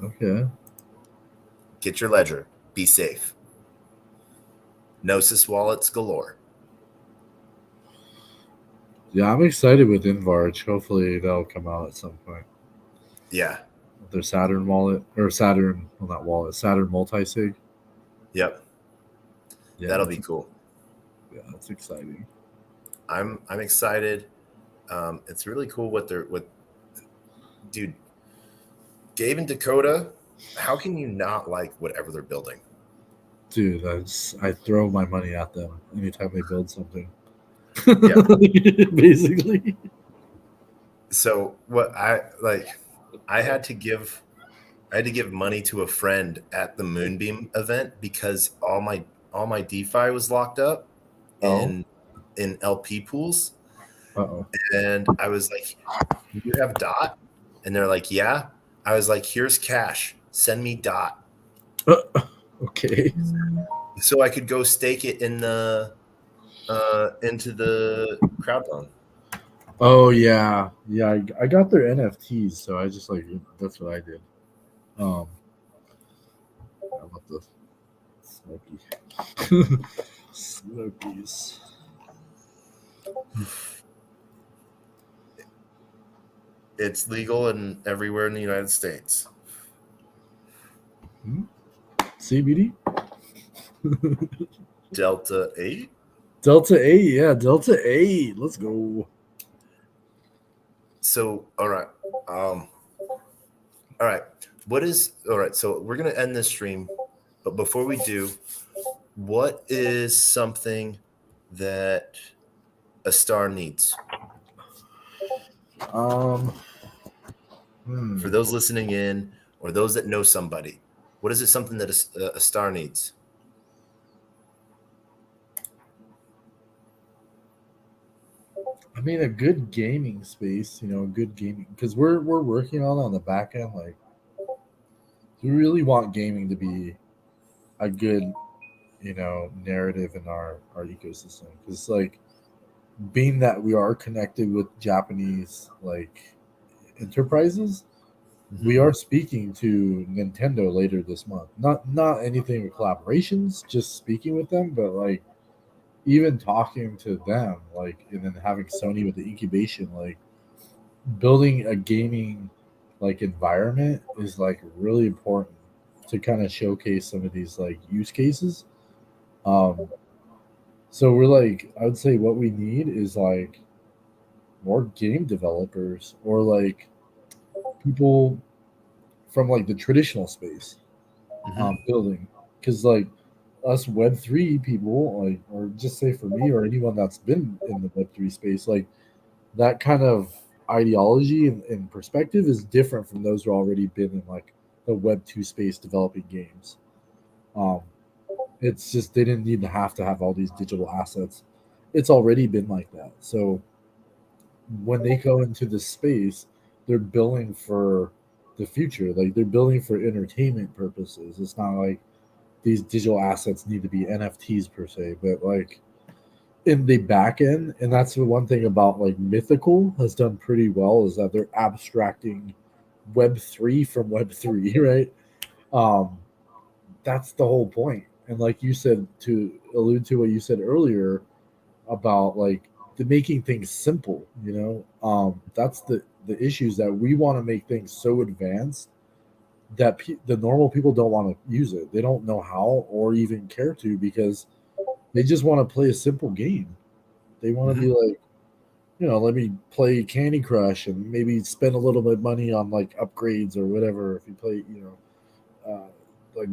B: Okay.
A: Get your ledger. Be safe. Gnosis wallets galore.
B: Yeah, I'm excited with Invarge. Hopefully that'll come out at some point.
A: Yeah.
B: Their Saturn wallet or Saturn, well not wallet, Saturn multi-sig.
A: Yep.
B: Yeah,
A: that'll be cool.
B: Yeah, that's exciting.
A: I'm excited. It's really cool what dude, Gabe and Dakota, how can you not like whatever they're building?
B: Dude, I throw my money at them anytime they build something.
A: Yeah.
B: Basically.
A: So what I had to give money to a friend at the Moonbeam event because all my DeFi was locked up in LP pools.
B: Uh-oh.
A: And I was like, "You have DOT?" And they're like, "Yeah." I was like, "Here's cash. Send me DOT."
B: Okay.
A: So I could go stake it in the into the crowd loan.
B: Oh yeah. Yeah, I got their NFTs, so I just like that's what I did. How about the Smoky? Smokies.
A: It's legal and everywhere in the United States.
B: CBD?
A: Delta 8?
B: Delta 8, yeah, Delta 8. Let's go.
A: So, all right. All right. All right. So we're going to end this stream. But before we do, what is something that a star needs?
B: Um,
A: For those listening in or those that know somebody, what is it something that a star needs?
B: I mean, a good gaming space, a good gaming, because we're working on the back end. Like, we really want gaming to be a good, narrative in our ecosystem. Because like, being that we are connected with Japanese like enterprises, we are speaking to Nintendo later this month. Not anything with collaborations, just speaking with them, but like even talking to them, like, and then having Sony with the incubation, like building a gaming like environment is like really important to kind of showcase some of these like use cases. Um, so we're like, I would say what we need is like more game developers or like people from like the traditional space building, because like us Web3 people, like, or just say for me or anyone that's been in the Web3 space, like that kind of ideology and perspective is different from those who already been in like the Web2 space developing games. Um, it's just they didn't need to have all these digital assets. It's already been like that. So when they go into this space, they're building for the future. Like they're building for entertainment purposes. It's not like these digital assets need to be NFTs per se, but like in the back end, and that's the one thing about like Mythical has done pretty well is that they're abstracting Web3 from Web3, right? Um, that's the whole point. And like you said, to allude to what you said earlier about like the making things simple, that's the issues that we want to make things so advanced that the normal people don't want to use it. They don't know how or even care to, because they just want to play a simple game. They want to be like, let me play Candy Crush and maybe spend a little bit of money on like upgrades or whatever. If you play, like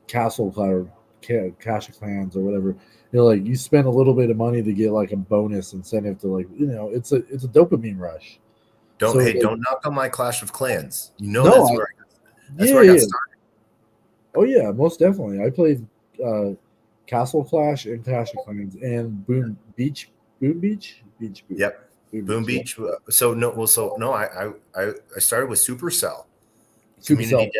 B: Castle or Cash of Clans or whatever, like you spend a little bit of money to get like a bonus incentive to like, it's a dopamine rush. So like,
A: Don't knock on my Clash of Clans.
B: no,
A: That's where I got
B: yeah.
A: started.
B: Oh yeah, most definitely. I played Castle Clash and Clash of Clans and Boom Beach,
A: Yep. Boom Beach. Yeah. So no. I started with Supercell.
B: Supercell.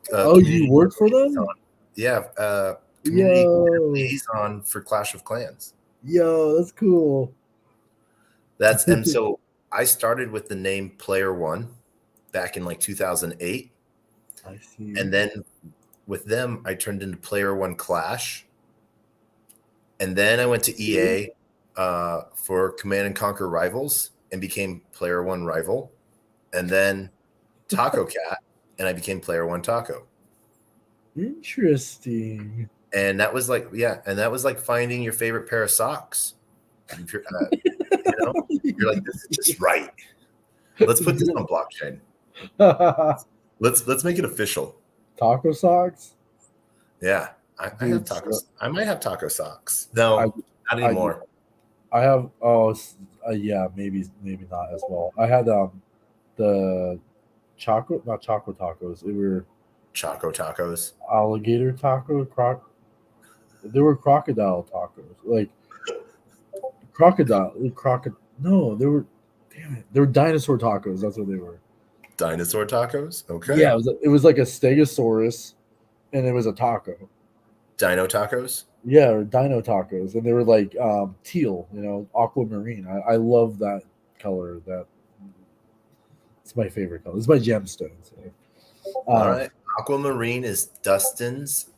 A: Community
B: You worked for them?
A: liaison. Yeah. Community liaison for Clash of Clans.
B: Yo, that's cool.
A: And so I started with the name Player One back in like 2008.
B: I see.
A: And then with them, I turned into Player One Clash. And then I went to EA for Command and Conquer Rivals and became Player One Rival. And then Taco Cat, and I became Player One Taco.
B: Interesting.
A: And that was like, finding your favorite pair of socks. You're like, this is just right. Let's put this on blockchain. Let's make it official.
B: Taco socks?
A: Yeah, I have tacos. I might have taco socks. No, not anymore.
B: I have. Yeah, maybe not as well. I had the not choco tacos. They were
A: Choco tacos.
B: Alligator taco. They were crocodile tacos. Like crocodile. No, they were. Damn it! They were dinosaur tacos. That's what they were.
A: Dinosaur tacos. Okay.
B: Yeah, it was like a stegosaurus, and it was a taco.
A: Dino tacos.
B: Yeah, or dino tacos, and they were like teal, aquamarine. I love that color. It's my favorite color. It's my gemstone. So.
A: All right, aquamarine is Dustin's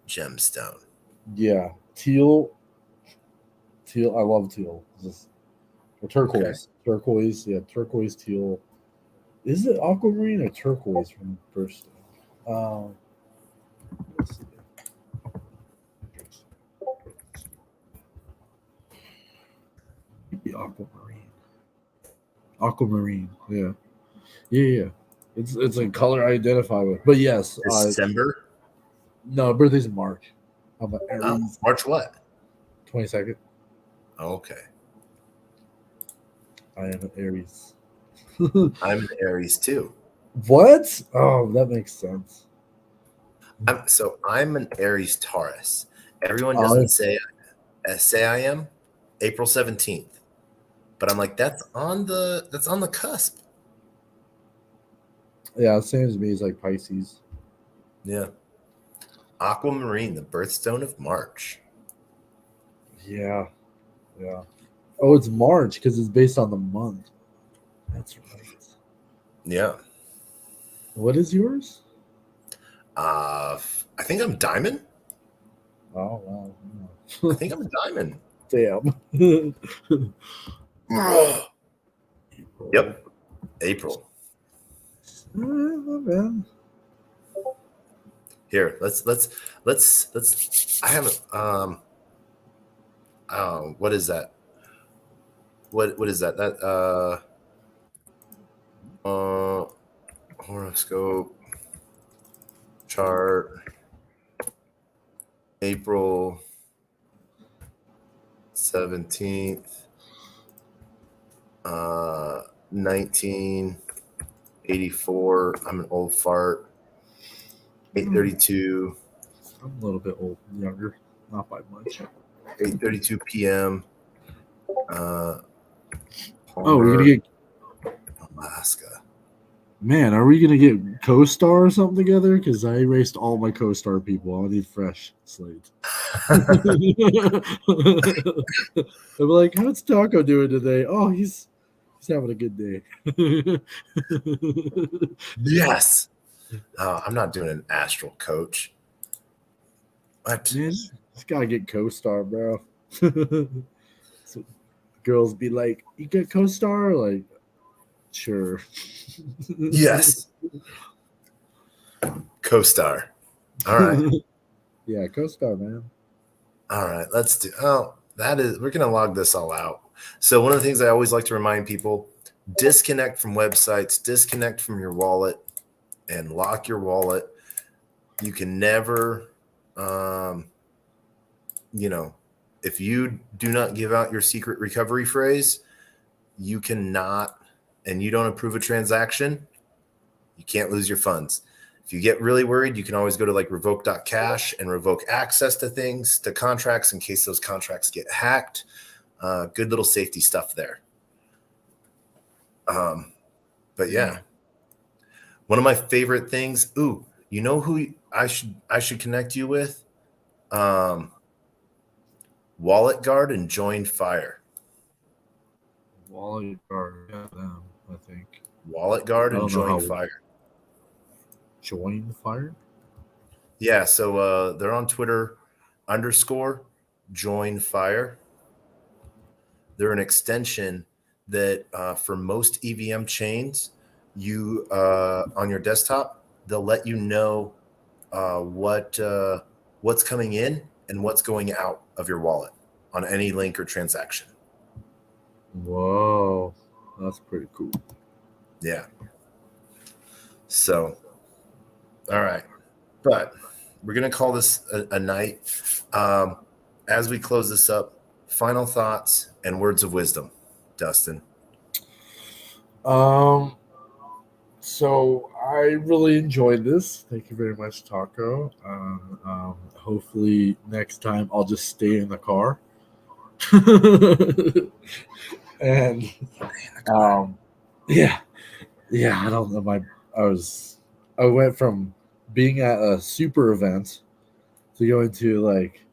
A: gemstone.
B: Yeah, teal. I love teal. Or turquoise. Okay. Turquoise. Yeah, turquoise teal. Is it aquamarine or turquoise from first? Let's see. Aquamarine. Yeah. Yeah. It's a color I identify with. But yes,
A: December.
B: no, birthday's in March. I'm an
A: Oh,
B: Aries.
A: March what?
B: 22nd.
A: Okay.
B: I am an Aries.
A: I'm an Aries too.
B: What? Oh, that makes sense.
A: I'm an Aries Taurus. Everyone
B: Oh,
A: doesn't say I am April 17th, but I'm like that's on the cusp.
B: yeah, same as me. It's like Pisces.
A: Yeah. Aquamarine, the birthstone of March.
B: Yeah. Yeah. Oh, it's March because it's based on the month. That's right.
A: Yeah.
B: What is yours?
A: I think I'm diamond.
B: Oh wow.
A: I think I'm a diamond.
B: Damn.
A: Yep. April.
B: Not bad.
A: Here, let's I haven't what is that? What is that? That horoscope chart April 17th 1984. I'm an old fart. 8:32
B: I'm a little bit old, younger, not by much.
A: 8:32 p.m.
B: Oh, we're gonna
A: Palmer,
B: get
A: Alaska.
B: man. Are we gonna get co-star or something together? Because I erased all my co-star people. I need fresh slates. I'm like, how's Taco doing today? Oh, he's having a good day.
A: Yes. I'm not doing an astral coach. What?
B: Man, just gotta get co-star, bro. So girls be like, "You get co-star?" Like, sure.
A: Yes. Co-star. All right.
B: Yeah, co-star, man.
A: All right. Let's do. Oh, we're going to log this all out. So, one of the things I always like to remind people disconnect from websites, disconnect from your wallet, and lock your wallet. You can never, if you do not give out your secret recovery phrase, you cannot, and you don't approve a transaction, you can't lose your funds. If you get really worried, you can always go to like revoke.cash and revoke access to things, to contracts in case those contracts get hacked. Good little safety stuff there. But yeah, one of my favorite things. Ooh, you know who I should connect you with? Wallet Guard and Join Fire.
B: Wallet guard, yeah, them, I think.
A: Wallet Guard
B: I
A: and
B: don't know
A: Join
B: how
A: Fire.
B: join the fire.
A: Yeah, so they're on Twitter _Join Fire. They're an extension that for most EVM chains, you on your desktop, they'll let you know what's coming in and what's going out of your wallet on any link or transaction.
B: Whoa, that's pretty cool.
A: Yeah. So, all right, but we're gonna call this a night. As we close this up, final thoughts and words of wisdom, Dustin.
B: So I really enjoyed this. Thank you very much, Taco. Hopefully next time I'll just stay in the car. And yeah, I don't know. I went from being at a super event to going to like,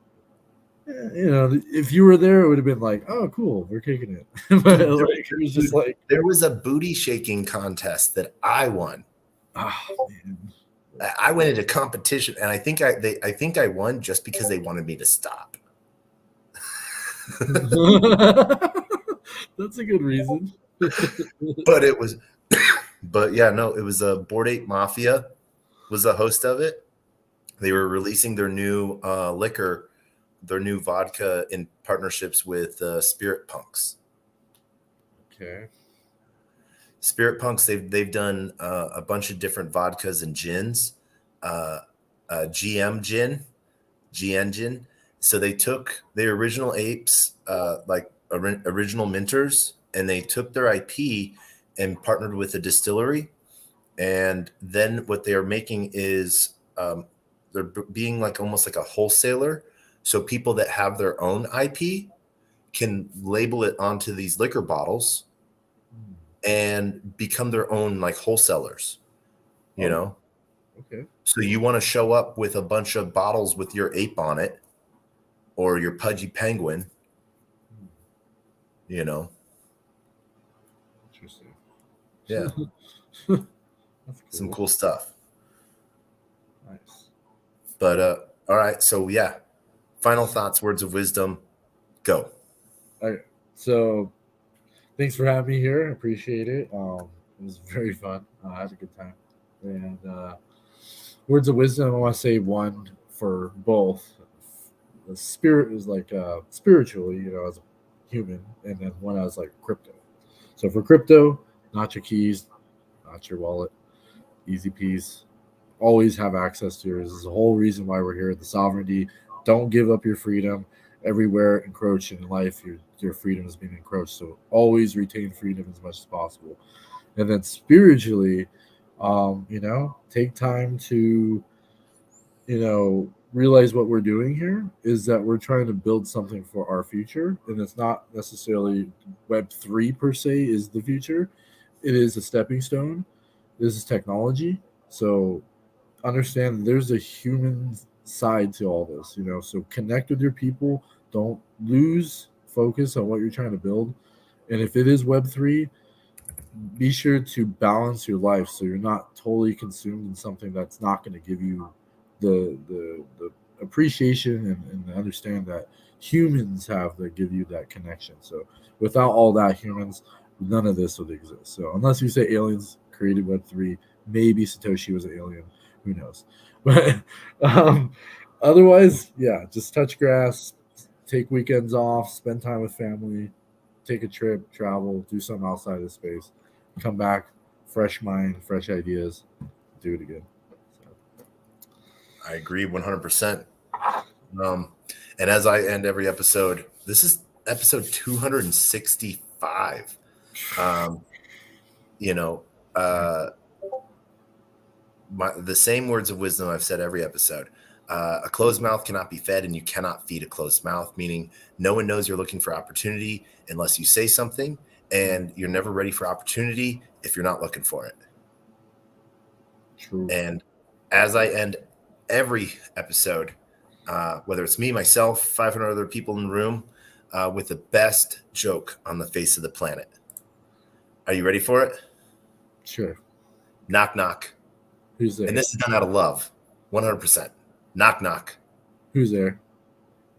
B: if you were there, it would have been like, oh, cool, we're kicking it. But like, it was just like,
A: there was a booty shaking contest that I won.
B: oh, man.
A: I went into competition, and I think I won just because they wanted me to stop.
B: That's a good reason.
A: But it was, but yeah, no, it was a Bored Ape Mafia was the host of it. They were releasing their new liquor, their new vodka in partnerships with Spirit Punks.
B: Okay.
A: Spirit Punks, they've done a bunch of different vodkas and gins, GM gin, GN gin. So they took the original apes, original minters, and they took their IP and partnered with a distillery. And then what they are making is they're being like almost like a wholesaler. So people that have their own IP can label it onto these liquor bottles and become their own like wholesalers, you
B: Oh,
A: know?
B: okay.
A: So you want to show up with a bunch of bottles with your ape on it or your pudgy penguin, you know?
B: Interesting.
A: Yeah,
B: That's
A: some
B: cool.
A: cool stuff.
B: Nice.
A: But all right, so yeah, final thoughts, words of wisdom, go.
B: All right. So thanks for having me here. I appreciate it. It was very fun. I had a good time. And words of wisdom, I want to say one for both. The spirit is like spiritually, as a human, and then one as like crypto. So for crypto, not your keys, not your wallet, easy peas. Always have access to yours. This is the whole reason why we're here. The sovereignty. Don't give up your freedom. Everywhere encroached in life, your freedom is being encroached. So always retain freedom as much as possible. And then spiritually, take time to, realize what we're doing here is that we're trying to build something for our future. And it's not necessarily Web3 per se is the future. It is a stepping stone. This is technology. So understand there's a human side to all this, so connect with your people. Don't lose focus on what you're trying to build. And if it is Web3, be sure to balance your life so you're not totally consumed in something that's not going to give you the appreciation and understand that humans have that give you that connection. So without all that, humans, none of this would exist. So unless you say aliens created Web3, maybe Satoshi was an alien, who knows? But otherwise, yeah, just touch grass, take weekends off, spend time with family, take a trip, travel, do something outside of space, come back, fresh mind, fresh ideas, do it again. So,
A: I agree 100%. And as I end every episode, this is episode 265. Um, you know, uh, the same words of wisdom I've said every episode. A closed mouth cannot be fed, and you cannot feed a closed mouth, meaning no one knows you're looking for opportunity unless you say something, and you're never ready for opportunity if you're not looking for it.
B: true.
A: And as I end every episode, whether it's me, myself, 500 other people in the room, with the best joke on the face of the planet. Are you ready for it?
B: Sure.
A: Knock, knock.
B: Who's there?
A: And this is done out of love, 100%. Knock, knock.
B: Who's there?